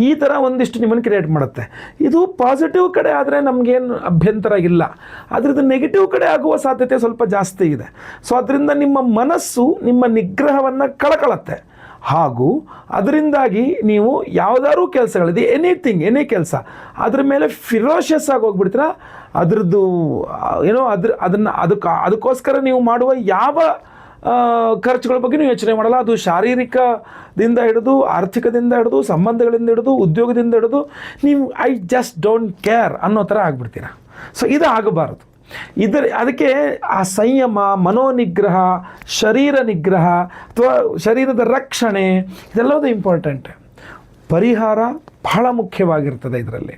ಈ ಥರ ಒಂದಿಷ್ಟು ನಿಮ್ಮನ್ನು ಕ್ರಿಯೇಟ್ ಮಾಡುತ್ತೆ. ಇದು ಪಾಸಿಟಿವ್ ಕಡೆ ಆದರೆ ನಮಗೇನು ಅಭ್ಯಂತರ ಇಲ್ಲ, ಅದರದ್ದು ನೆಗೆಟಿವ್ ಕಡೆ ಆಗುವ ಸಾಧ್ಯತೆ ಸ್ವಲ್ಪ ಜಾಸ್ತಿ ಇದೆ. ಸೊ ಅದರಿಂದ ನಿಮ್ಮ ಮನಸ್ಸು ನಿಮ್ಮ ನಿಗ್ರಹವನ್ನು ಕಳ್ಕೊಳ್ಳುತ್ತೆ. ಹಾಗೂ ಅದರಿಂದಾಗಿ ನೀವು ಯಾವುದಾದ್ರೂ ಕೆಲಸಗಳಿದೆ, ಎನಿ ಕೆಲಸ, ಅದ್ರ ಮೇಲೆ ಫಿರೋಷಿಯಸ್ ಆಗಿ ಹೋಗ್ಬಿಡ್ತೀರ. ಅದರದ್ದು ಏನೋ ಅದಕ್ಕೋಸ್ಕರ ನೀವು ಮಾಡುವ ಯಾವ ಖರ್ಚುಗಳ ಬಗ್ಗೆ ನೀವು ಯೋಚನೆ ಮಾಡಲ್ಲ. ಅದು ಶಾರೀರಿಕದಿಂದ ಹಿಡಿದು, ಆರ್ಥಿಕದಿಂದ ಹಿಡಿದು, ಸಂಬಂಧಗಳಿಂದ ಹಿಡಿದು, ಉದ್ಯೋಗದಿಂದ ಹಿಡಿದು ನೀವು ಐ ಜಸ್ಟ್ ಡೋಂಟ್ ಕೇರ್ ಅನ್ನೋ ಥರ ಆಗಿಬಿಡ್ತೀರ. ಸೊ ಇದು ಆಗಬಾರದು. ಅದಕ್ಕೆ ಆ ಸಂಯಮ, ಮನೋನಿಗ್ರಹ, ಶರೀರ ನಿಗ್ರಹ ಅಥವಾ ಶರೀರದ ರಕ್ಷಣೆ ಇದೆಲ್ಲವೂ ಇಂಪಾರ್ಟೆಂಟ್. ಪರಿಹಾರ ಬಹಳ ಮುಖ್ಯವಾಗಿರ್ತದೆ ಇದರಲ್ಲಿ.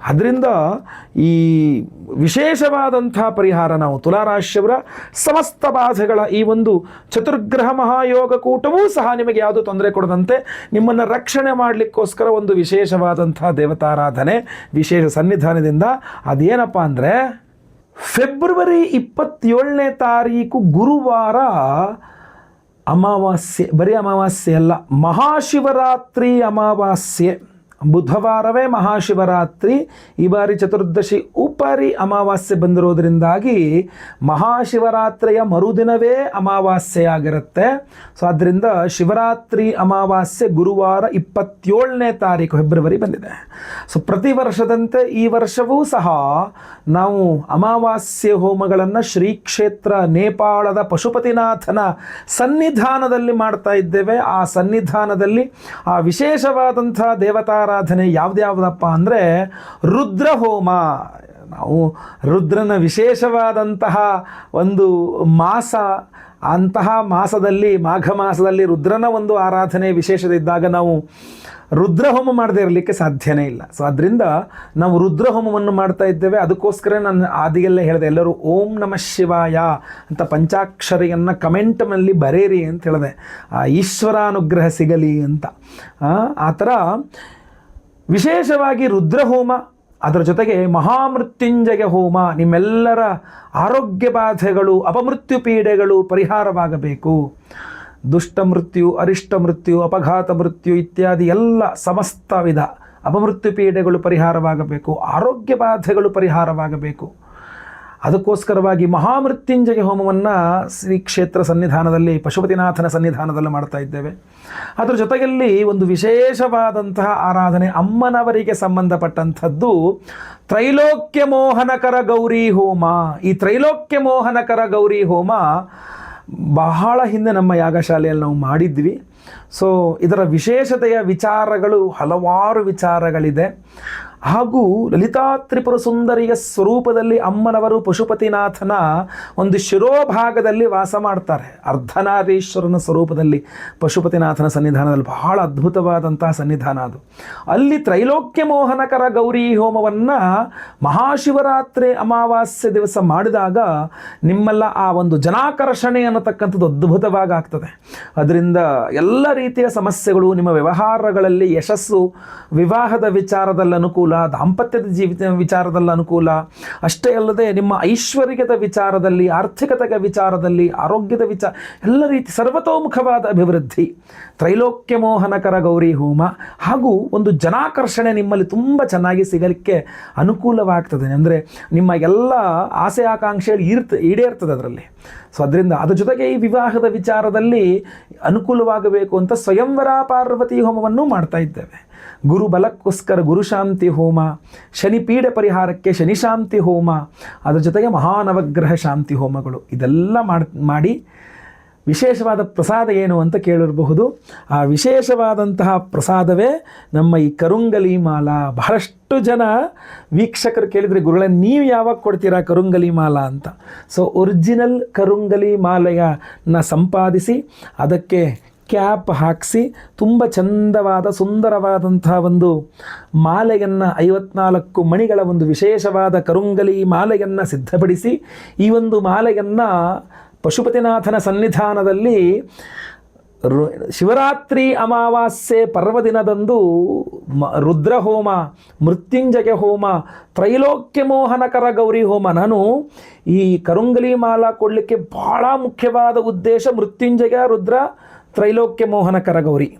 ಅದರಿಂದ ಈ ವಿಶೇಷವಾದಂಥ ಪರಿಹಾರ ನಾವು ತುಲಾರಾಶಿಯವರ ಸಮಸ್ತ ಬಾಧೆಗಳ ಈ ಒಂದು ಚತುರ್ಗ್ರಹ ಮಹಾಯೋಗ ಕೂಟವೂ ಸಹ ನಿಮಗೆ ಯಾವುದೂ ತೊಂದರೆ ಕೊಡದಂತೆ ನಿಮ್ಮನ್ನು ರಕ್ಷಣೆ ಮಾಡಲಿಕ್ಕೋಸ್ಕರ ಒಂದು ವಿಶೇಷವಾದಂಥ ದೇವತಾರಾಧನೆ, ವಿಶೇಷ ಸನ್ನಿಧಾನದಿಂದ. ಅದೇನಪ್ಪ ಅಂದರೆ ಫೆಬ್ರವರಿ 27ನೇ ತಾರೀಕು ಗುರುವಾರ ಅಮಾವಾಸ್ಯೆ, ಬರೀ ಅಮಾವಾಸ್ಯೆ ಅಲ್ಲ, ಮಹಾಶಿವರಾತ್ರಿ ಅಮಾವಾಸ್ಯೆ. ಬುಧವಾರವೇ ಮಹಾಶಿವರಾತ್ರಿ. ಈ ಬಾರಿ ಚತುರ್ದಶಿ ಉಪರಿ ಅಮಾವಾಸ್ಯೆ ಬಂದಿರೋದ್ರಿಂದಾಗಿ ಮಹಾಶಿವರಾತ್ರಿಯ ಮರುದಿನವೇ ಅಮಾವಾಸ್ಯೆ ಆಗಿರುತ್ತೆ. ಸೊ ಆದ್ದರಿಂದ ಶಿವರಾತ್ರಿ ಅಮಾವಾಸ್ಯೆ ಗುರುವಾರ 27ನೇ ತಾರೀಕು ಫೆಬ್ರವರಿ ಬಂದಿದೆ. ಸೊ ಪ್ರತಿ ವರ್ಷದಂತೆ ಈ ವರ್ಷವೂ ಸಹ ನಾವು ಅಮಾವಾಸ್ಯೆ ಹೋಮಗಳನ್ನು ಶ್ರೀ ಕ್ಷೇತ್ರ ನೇಪಾಳದ ಪಶುಪತಿನಾಥನ ಸನ್ನಿಧಾನದಲ್ಲಿ ಮಾಡ್ತಾ ಇದ್ದೇವೆ. ಆ ಸನ್ನಿಧಾನದಲ್ಲಿ ಆ ವಿಶೇಷವಾದಂಥ ದೇವತಾರಾಧನೆ ಯಾವುದ್ಯಾವುದಪ್ಪ ಅಂದರೆ ರುದ್ರ ಹೋಮ. ನಾವು ರುದ್ರನ ವಿಶೇಷವಾದಂತಹ ಒಂದು ಮಾಸ, ಅಂತಹ ಮಾಸದಲ್ಲಿ ಮಾಘ ಮಾಸದಲ್ಲಿ ರುದ್ರನ ಒಂದು ಆರಾಧನೆ ವಿಶೇಷದಿದ್ದಾಗ ನಾವು ರುದ್ರಹೋಮ ಮಾಡದೇ ಇರಲಿಕ್ಕೆ ಸಾಧ್ಯನೇ ಇಲ್ಲ. ಸೊ ಅದರಿಂದ ನಾವು ರುದ್ರಹೋಮವನ್ನು ಮಾಡ್ತಾ ಇದ್ದೇವೆ. ಅದಕ್ಕೋಸ್ಕರ ನಾನು ಆದಿಯಲ್ಲೇ ಹೇಳಿದೆ, ಎಲ್ಲರೂ ಓಂ ನಮಃ ಶಿವಾಯ ಅಂತ ಪಂಚಾಕ್ಷರಿಯನ್ನು ಕಮೆಂಟ್ನಲ್ಲಿ ಬರೇರಿ ಅಂತ ಹೇಳಿದೆ, ಈಶ್ವರಾನುಗ್ರಹ ಸಿಗಲಿ ಅಂತ. ಆ ಥರ ವಿಶೇಷವಾಗಿ ರುದ್ರಹೋಮ, ಅದರ ಜೊತೆಗೆ ಮಹಾಮೃತ್ಯುಂಜಯ ಹೋಮ, ನಿಮ್ಮೆಲ್ಲರ ಆರೋಗ್ಯ ಬಾಧೆಗಳು, ಅಪಮೃತ್ಯು ಪೀಡೆಗಳು ಪರಿಹಾರವಾಗಬೇಕು. ದುಷ್ಟ ಮೃತ್ಯು, ಅರಿಷ್ಟ ಮೃತ್ಯು, ಅಪಘಾತ ಮೃತ್ಯು ಇತ್ಯಾದಿ ಎಲ್ಲ ಸಮಸ್ತ ವಿಧ ಅಪಮೃತ್ಯು ಪೀಡೆಗಳು ಪರಿಹಾರವಾಗಬೇಕು, ಆರೋಗ್ಯ ಬಾಧೆಗಳು ಪರಿಹಾರವಾಗಬೇಕು. ಅದಕ್ಕೋಸ್ಕರವಾಗಿ ಮಹಾಮೃತ್ಯುಂಜಯ ಹೋಮವನ್ನು ಶ್ರೀ ಕ್ಷೇತ್ರ ಸನ್ನಿಧಾನದಲ್ಲಿ ಪಶುಪತಿನಾಥನ ಸನ್ನಿಧಾನದಲ್ಲಿ ಮಾಡ್ತಾ ಇದ್ದೇವೆ. ಅದರ ಜೊತೆಯಲ್ಲಿ ಒಂದು ವಿಶೇಷವಾದಂತಹ ಆರಾಧನೆ ಅಮ್ಮನವರಿಗೆ ಸಂಬಂಧಪಟ್ಟಂಥದ್ದು ತ್ರೈಲೋಕ್ಯ ಮೋಹನಕರ ಗೌರಿ ಹೋಮ. ಈ ತ್ರೈಲೋಕ್ಯ ಮೋಹನಕರ ಗೌರಿ ಹೋಮ ಬಹಳ ಹಿಂದೆ ನಮ್ಮ ಯಾಗಶಾಲೆಯಲ್ಲಿ ನಾವು ಮಾಡಿದ್ವಿ. ಸೊ ಇದರ ವಿಶೇಷತೆಯ ವಿಚಾರಗಳು ಹಲವಾರು ವಿಚಾರಗಳಿದೆ. ಹಾಗೂ ಲಲಿತಾ ತ್ರಿಪುರ ಸುಂದರಿಯ ಸ್ವರೂಪದಲ್ಲಿ ಅಮ್ಮನವರು ಪಶುಪತಿನಾಥನ ಒಂದು ಶಿರೋಭಾಗದಲ್ಲಿ ವಾಸ ಮಾಡ್ತಾರೆ. ಅರ್ಧನಾರೀಶ್ವರನ ಸ್ವರೂಪದಲ್ಲಿ ಪಶುಪತಿನಾಥನ ಸನ್ನಿಧಾನದಲ್ಲಿ ಬಹಳ ಅದ್ಭುತವಾದಂತಹ ಸನ್ನಿಧಾನ ಅದು. ಅಲ್ಲಿ ತ್ರೈಲೋಕ್ಯ ಮೋಹನಕರ ಗೌರಿ ಹೋಮವನ್ನು ಮಹಾಶಿವರಾತ್ರಿ ಅಮಾವಾಸ್ಯೆ ದಿವಸ ಮಾಡಿದಾಗ ನಿಮ್ಮೆಲ್ಲ ಆ ಒಂದು ಜನಾಕರ್ಷಣೆ ಅನ್ನತಕ್ಕಂಥದ್ದು ಅದ್ಭುತವಾಗಿ ಆಗ್ತದೆ. ಅದರಿಂದ ಎಲ್ಲ ರೀತಿಯ ಸಮಸ್ಯೆಗಳು, ನಿಮ್ಮ ವ್ಯವಹಾರಗಳಲ್ಲಿ ಯಶಸ್ಸು, ವಿವಾಹದ ವಿಚಾರದಲ್ಲಿ ಅನುಕೂಲ, ದಾಂಪತ್ಯದ ಜೀವಿತ ವಿಚಾರದಲ್ಲಿ ಅನುಕೂಲ, ಅಷ್ಟೇ ಅಲ್ಲದೆ ನಿಮ್ಮ ಐಶ್ವರ್ಯದ ವಿಚಾರದಲ್ಲಿ, ಆರ್ಥಿಕತೆಯ ವಿಚಾರದಲ್ಲಿ, ಆರೋಗ್ಯದ ವಿಚಾರ, ಎಲ್ಲ ರೀತಿ ಸರ್ವತೋಮುಖವಾದ ಅಭಿವೃದ್ಧಿ. ತ್ರೈಲೋಕ್ಯ ಮೋಹನಕರ ಗೌರಿ ಹೋಮ ಹಾಗೂ ಒಂದು ಜನಾಕರ್ಷಣೆ ನಿಮ್ಮಲ್ಲಿ ತುಂಬ ಚೆನ್ನಾಗಿ ಸಿಗಲಿಕ್ಕೆ ಅನುಕೂಲವಾಗ್ತದೆ. ಅಂದರೆ ನಿಮ್ಮ ಎಲ್ಲ ಆಸೆ ಆಕಾಂಕ್ಷೆಗಳು ಈಡೇರ್ತದೆ ಅದರಲ್ಲಿ. ಸೊ ಅದರಿಂದ ಅದ್ರ ಜೊತೆಗೆ ಈ ವಿವಾಹದ ವಿಚಾರದಲ್ಲಿ ಅನುಕೂಲವಾಗಬೇಕು ಅಂತ ಸ್ವಯಂವರ ಪಾರ್ವತಿ ಹೋಮವನ್ನು ಮಾಡ್ತಾ ಇದ್ದೇವೆ. ಗುರು ಬಲಕ್ಕೋಸ್ಕರ ಗುರುಶಾಂತಿ ಹೋಮ, ಶನಿ ಪೀಡೆ ಪರಿಹಾರಕ್ಕೆ ಶನಿಶಾಂತಿ ಹೋಮ, ಅದರ ಜೊತೆಗೆ ಮಹಾನವಗ್ರಹ ಶಾಂತಿ ಹೋಮಗಳು ಇದೆಲ್ಲ ಮಾಡಿ ವಿಶೇಷವಾದ ಪ್ರಸಾದ ಏನು ಅಂತ ಕೇಳಿರಬಹುದು. ಆ ವಿಶೇಷವಾದಂತಹ ಪ್ರಸಾದವೇ ನಮ್ಮ ಈ ಕರುಂಗಲಿ ಮಾಲಾ. ಬಹಳಷ್ಟು ಜನ ವೀಕ್ಷಕರು ಕೇಳಿದರೆ, ಗುರುಗಳೇ ನೀವು ಯಾವಾಗ ಕೊಡ್ತೀರಾ ಕರುಂಗಲಿ ಮಾಲಾ ಅಂತ. ಸೊ ಒರಿಜಿನಲ್ ಕರುಂಗಲಿ ಮಾಲೆಯನ್ನು ಸಂಪಾದಿಸಿ ಅದಕ್ಕೆ ಕ್ಯಾಪ್ ಹಾಕಿಸಿ ತುಂಬ ಚಂದವಾದ ಸುಂದರವಾದಂತಹ ಒಂದು ಮಾಲೆಯನ್ನು 54 ಮಣಿಗಳ ಒಂದು ವಿಶೇಷವಾದ ಕರುಂಗಲಿ ಮಾಲೆಯನ್ನು ಸಿದ್ಧಪಡಿಸಿ ಈ ಒಂದು ಮಾಲೆಯನ್ನು ಪಶುಪತಿನಾಥನ ಸನ್ನಿಧಾನದಲ್ಲಿ ಶಿವರಾತ್ರಿ ಅಮಾವಾಸ್ಯೆ ಪರ್ವದಿನದಂದು ರುದ್ರಹೋಮ, ಮೃತ್ಯುಂಜಯ ಹೋಮ, ತ್ರೈಲೋಕ್ಯ ಮೋಹನಕರ ಗೌರಿ ಹೋಮ. ನಾನು ಈ ಕರುಂಗಲಿ ಮಾಲಾ ಕೊಡಲಿಕ್ಕೆ ಭಾಳ ಮುಖ್ಯವಾದ ಉದ್ದೇಶ ಮೃತ್ಯುಂಜಯ, ರುದ್ರ, ತ್ರೈಲೋಕ್ಯ ಮೋಹನಕರ ಗೌರಿ.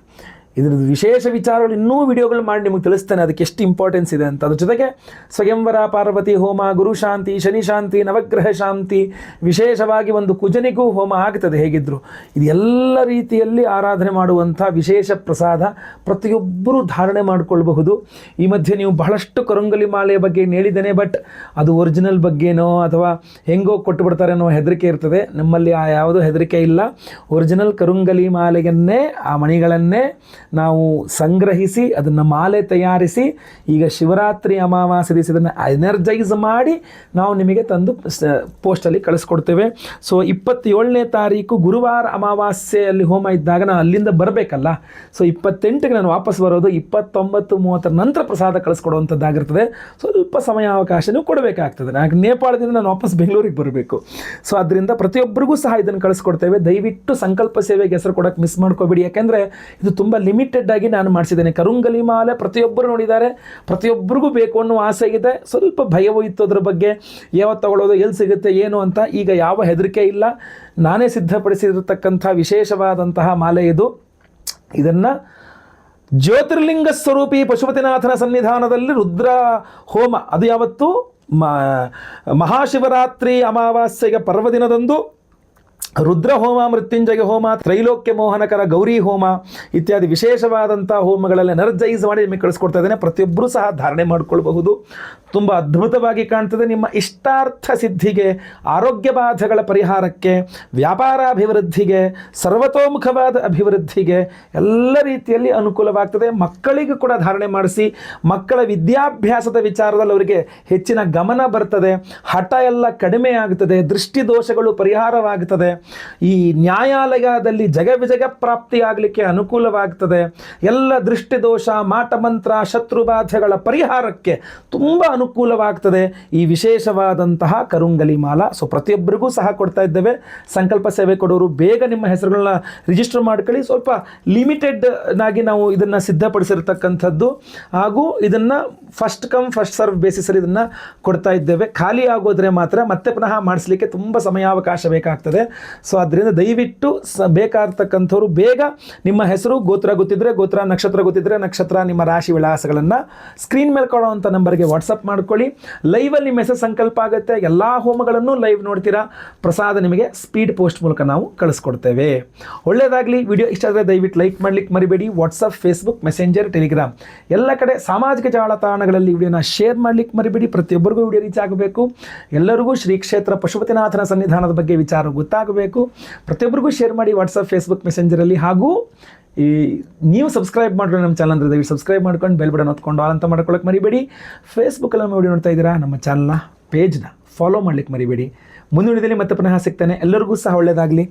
ಇದ್ರದ್ದು ವಿಶೇಷ ವಿಚಾರಗಳು ಇನ್ನೂ ವಿಡಿಯೋಗಳು ಮಾಡಿ ನಿಮಗೆ ತಿಳಿಸ್ತೇನೆ, ಅದಕ್ಕೆ ಎಷ್ಟು ಇಂಪಾರ್ಟೆನ್ಸ್ ಇದೆ ಅಂತ. ಅದ್ರ ಜೊತೆಗೆ ಸ್ವಯಂವರ ಪಾರ್ವತಿ ಹೋಮ, ಗುರು ಶಾಂತಿ, ಶನಿ ಶಾಂತಿ, ನವಗ್ರಹ ಶಾಂತಿ, ವಿಶೇಷವಾಗಿ ಒಂದು ಕುಜನಿಗೂ ಹೋಮ ಆಗ್ತದೆ. ಹೇಗಿದ್ದರು ಇದು ಎಲ್ಲ ರೀತಿಯಲ್ಲಿ ಆರಾಧನೆ ಮಾಡುವಂಥ ವಿಶೇಷ ಪ್ರಸಾದ ಪ್ರತಿಯೊಬ್ಬರೂ ಧಾರಣೆ ಮಾಡಿಕೊಳ್ಬಹುದು. ಈ ಮಧ್ಯೆ ನೀವು ಬಹಳಷ್ಟು ಕರುಂಗಲಿ ಮಾಲೆಯ ಬಗ್ಗೆ ಹೇಳಿದ್ದೇನೆ, ಬಟ್ ಅದು ಒರಿಜಿನಲ್ ಬಗ್ಗೆನೋ ಅಥವಾ ಹೆಂಗೋ ಕೊಟ್ಟುಬಿಡ್ತಾರೆ ಅನ್ನೋ ಹೆದರಿಕೆ ಇರ್ತದೆ. ನಮ್ಮಲ್ಲಿ ಆ ಯಾವುದೋ ಹೆದರಿಕೆ ಇಲ್ಲ. ಒರಿಜಿನಲ್ ಕರುಂಗಲಿ ಮಾಲೆಯನ್ನೇ, ಆ ಮಣಿಗಳನ್ನೇ ನಾವು ಸಂಗ್ರಹಿಸಿ ಅದನ್ನು ಮಾಲೆ ತಯಾರಿಸಿ ಈಗ ಶಿವರಾತ್ರಿ ಅಮಾವಾಸ್ಯೆ ದಿವಸ ಇದನ್ನು ಎನರ್ಜೈಸ್ ಮಾಡಿ ನಾವು ನಿಮಗೆ ತಂದು ಪೋಸ್ಟಲ್ಲಿ ಕಳಿಸ್ಕೊಡ್ತೇವೆ. ಸೊ 27ನೇ ತಾರೀಕು ಗುರುವಾರ ಅಮಾವಾಸ್ಯೆಯಲ್ಲಿ ಹೋಮ ಇದ್ದಾಗ ನಾನು ಅಲ್ಲಿಂದ ಬರಬೇಕಲ್ಲ. ಸೊ 28ಗೆ ನಾನು ವಾಪಸ್ ಬರೋದು. 29, 30 ನಂತರ ಪ್ರಸಾದ ಕಳಿಸ್ಕೊಡುವಂಥದ್ದಾಗಿರ್ತದೆ. ಸ್ವಲ್ಪ ಸಮಯಾವಕಾಶನೂ ಕೊಡಬೇಕಾಗ್ತದೆ. ನಾನು ನೇಪಾಳದಿಂದ ನಾನು ವಾಪಸ್ ಬೆಂಗಳೂರಿಗೆ ಬರಬೇಕು. ಸೊ ಅದರಿಂದ ಪ್ರತಿಯೊಬ್ಬರಿಗೂ ಸಹ ಇದನ್ನು ಕಳಿಸ್ಕೊಡ್ತೇವೆ. ದಯವಿಟ್ಟು ಸಂಕಲ್ಪ ಸೇವೆಗೆ ಹೆಸರು ಕೊಡೋಕ್ಕೆ ಮಿಸ್ ಮಾಡ್ಕೋಬೇಡಿ. ಯಾಕೆಂದರೆ ಇದು ತುಂಬ ಲಿಮಿಟೆಡ್ ಆಗಿ ನಾನು ಮಾಡಿಸಿದ್ದೇನೆ. ಕರುಂಗಲಿ ಮಾಲೆ ಪ್ರತಿಯೊಬ್ಬರು ನೋಡಿದ್ದಾರೆ, ಪ್ರತಿಯೊಬ್ಬರಿಗೂ ಬೇಕು ಅನ್ನೋ ಆಸೆ ಇದೆ. ಸ್ವಲ್ಪ ಭಯವೂ ಇತ್ತು ಅದ್ರ ಬಗ್ಗೆ, ಯಾವತ್ತು ತಗೊಳ್ಳೋದು, ಎಲ್ಲಿ ಸಿಗುತ್ತೆ ಏನು ಅಂತ. ಈಗ ಯಾವ ಹೆದರಿಕೆ ಇಲ್ಲ. ನಾನೇ ಸಿದ್ಧಪಡಿಸಿರತಕ್ಕಂಥ ವಿಶೇಷವಾದಂತಹ ಮಾಲೆ ಇದು. ಇದನ್ನು ಜ್ಯೋತಿರ್ಲಿಂಗ ಸ್ವರೂಪಿ ಪಶುಪತಿನಾಥನ ಸನ್ನಿಧಾನದಲ್ಲಿ ರುದ್ರ ಹೋಮ, ಅದು ಯಾವತ್ತು ಮಹಾಶಿವರಾತ್ರಿ ಅಮಾವಾಸ್ಯೆಗೆ ಪರ್ವದಿನದಂದು ರುದ್ರ ಹೋಮ, ಮೃತ್ಯುಂಜಯ ಹೋಮ, ತ್ರೈಲೋಕ್ಯ ಮೋಹನಕರ ಗೌರಿ ಹೋಮ ಇತ್ಯಾದಿ ವಿಶೇಷವಾದಂಥ ಹೋಮಗಳಲ್ಲಿ ಎನರ್ಜೈಸ್ ಮಾಡಿ ನಿಮಗೆ ಕಳಿಸ್ಕೊಡ್ತಾ ಇದ್ದೇನೆ. ಪ್ರತಿಯೊಬ್ಬರೂ ಸಹ ಧಾರಣೆ ಮಾಡಿಕೊಳ್ಬಹುದು. ತುಂಬ ಅದ್ಭುತವಾಗಿ ಕಾಣ್ತದೆ. ನಿಮ್ಮ ಇಷ್ಟಾರ್ಥ ಸಿದ್ಧಿಗೆ, ಆರೋಗ್ಯ ಬಾಧೆಗಳ ಪರಿಹಾರಕ್ಕೆ, ವ್ಯಾಪಾರಾಭಿವೃದ್ಧಿಗೆ, ಸರ್ವತೋಮುಖವಾದ ಅಭಿವೃದ್ಧಿಗೆ ಎಲ್ಲ ರೀತಿಯಲ್ಲಿ ಅನುಕೂಲವಾಗ್ತದೆ. ಮಕ್ಕಳಿಗೂ ಕೂಡ ಧಾರಣೆ ಮಾಡಿಸಿ ಮಕ್ಕಳ ವಿದ್ಯಾಭ್ಯಾಸದ ವಿಚಾರದಲ್ಲಿ ಅವರಿಗೆ ಹೆಚ್ಚಿನ ಗಮನ ಬರ್ತದೆ. ಹಠ ಎಲ್ಲ ಕಡಿಮೆ ಆಗ್ತದೆ. ದೃಷ್ಟಿ ದೋಷಗಳು ಪರಿಹಾರವಾಗ್ತದೆ. ಈ ನ್ಯಾಯಾಲಯದಲ್ಲಿ ಜಗವಿಜಯ ಪ್ರಾಪ್ತಿಯಾಗಲಿಕ್ಕೆ ಅನುಕೂಲವಾಗ್ತದೆ. ಎಲ್ಲ ದೃಷ್ಟಿದೋಷ, ಮಾಟಮಂತ್ರ, ಶತ್ರುಬಾಧೆಗಳ ಪರಿಹಾರಕ್ಕೆ ತುಂಬ ಅನುಕೂಲವಾಗ್ತದೆ ಈ ವಿಶೇಷವಾದಂತಹ ಕರುಂಗಲಿ ಮಾಲಾ. ಸೊ ಪ್ರತಿಯೊಬ್ಬರಿಗೂ ಸಹ ಕೊಡ್ತಾ ಇದ್ದೇವೆ. ಸಂಕಲ್ಪ ಸೇವೆ ಕೊಡೋರು ಬೇಗ ನಿಮ್ಮ ಹೆಸರುಗಳನ್ನ ರಿಜಿಸ್ಟರ್ ಮಾಡ್ಕೊಳ್ಳಿ. ಸ್ವಲ್ಪ ಲಿಮಿಟೆಡ್ ಆಗಿ ನಾವು ಇದನ್ನು ಸಿದ್ಧಪಡಿಸಿರ್ತಕ್ಕಂಥದ್ದು, ಹಾಗೂ ಇದನ್ನು ಫಸ್ಟ್ ಕಮ್ ಫಸ್ಟ್ ಸರ್ವ್ ಬೇಸಿಸಲ್ಲಿ ಇದನ್ನು ಕೊಡ್ತಾ ಇದ್ದೇವೆ. ಖಾಲಿ ಆಗೋದ್ರೆ ಮಾತ್ರ ಮತ್ತೆ ಪುನಃ ಮಾಡಿಸ್ಲಿಕ್ಕೆ ತುಂಬ ಸಮಯಾವಕಾಶ ಬೇಕಾಗ್ತದೆ. ಸೊ ಅದರಿಂದ ದಯವಿಟ್ಟು ಬೇಕಾಗಿರ್ತಕ್ಕಂಥವ್ರು ಬೇಗ ನಿಮ್ಮ ಹೆಸರು ಗೋತ್ರ ಗೊತ್ತಿದ್ದರೆ ಗೋತ್ರ, ನಕ್ಷತ್ರ ಗೊತ್ತಿದ್ದರೆ ನಕ್ಷತ್ರ, ನಿಮ್ಮ ರಾಶಿ ವಿಳಾಸಗಳನ್ನು ಸ್ಕ್ರೀನ್ ಮೇಲೆ ಕೊಡೋವಂಥ ನಂಬರ್ಗೆ ವಾಟ್ಸಪ್ ಮಾಡ್ಕೊಳ್ಳಿ. ಲೈವಲ್ಲಿ ನಿಮ್ಮ ಹೆಸರು ಸಂಕಲ್ಪ ಆಗುತ್ತೆ. ಎಲ್ಲ ಹೋಮಗಳನ್ನು ಲೈವ್ ನೋಡ್ತೀರಾ. ಪ್ರಸಾದ ನಿಮಗೆ ಸ್ಪೀಡ್ ಪೋಸ್ಟ್ ಮೂಲಕ ನಾವು ಕಳಿಸ್ಕೊಡ್ತೇವೆ. ಒಳ್ಳೆಯದಾಗಲಿ. ವಿಡಿಯೋ ಇಷ್ಟ ಆದರೆ ದಯವಿಟ್ಟು ಲೈಕ್ ಮಾಡಲಿಕ್ಕೆ ಮರಿಬೇಡಿ. ವಾಟ್ಸಪ್, ಫೇಸ್ಬುಕ್, ಮೆಸೆಂಜರ್, ಟೆಲಿಗ್ರಾಮ್ ಎಲ್ಲ ಕಡೆ ಸಾಮಾಜಿಕ ಜಾಲತಾಣಗಳಲ್ಲಿ ವಿಡಿಯೋನ ಶೇರ್ ಮಾಡಲಿಕ್ಕೆ ಮರಿಬೇಡಿ. ಪ್ರತಿಯೊಬ್ಬರಿಗೂ ವಿಡಿಯೋ ರೀಚ್ ಆಗಬೇಕು. ಎಲ್ಲರಿಗೂ ಶ್ರೀ ಕ್ಷೇತ್ರ ಪಶುಪತಿನಾಥನ ಸನ್ನಿಧಾನದ ಬಗ್ಗೆ ವಿಚಾರ ಗೊತ್ತಾಗಬೇಕು. ಪ್ರತಿಯೊಬ್ಬರಿಗೂ ಶೇರ್ ಮಾಡಿ ವಾಟ್ಸಪ್, ಫೇಸ್ಬುಕ್, ಮೆಸೆಂಜರಲ್ಲಿ. ಹಾಗೂ ನೀವು ಸಬ್ಸ್ಕ್ರೈಬ್ ಮಾಡಿದ್ರೆ ನಮ್ಮ ಚಾನಲ್ ಅಂದರೆ ದಯವಿಟ್ಟು ಸಬ್ಸ್ಕ್ರೈಬ್ ಮಾಡ್ಕೊಂಡು ಬೆಲ್ ಬಟನ್ ಹೊತ್ಕೊಂಡು ಆಲ್ ಅಂತ ಮಾಡ್ಕೊಳ್ಳೋಕೆ ಮರಿಬೇಡಿ. ಫೇಸ್ಬುಕ್ಕಲ್ಲಿ ವಿಡಿಯೋ ನೋಡ್ತಾ ಇದ್ದೀರಾ, ನಮ್ಮ ಚಾನಲ್ನ ಪೇಜ್ನ ಫಾಲೋ ಮಾಡ್ಲಿಕ್ಕೆ ಮರಿಬೇಡಿ. ಮುಂದಿನ ಮತ್ತೆ ಪುನಃ ಸಿಗ್ತಾನೆ. ಎಲ್ಲರಿಗೂ ಸಹ ಒಳ್ಳೆಯದಾಗಲಿ.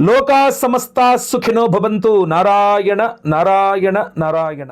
ಲೋಕ ಸಮಸ್ತ ಸುಖಿನೋ ಭವಂತು. ನಾರಾಯಣ ನಾರಾಯಣ ನಾರಾಯಣ.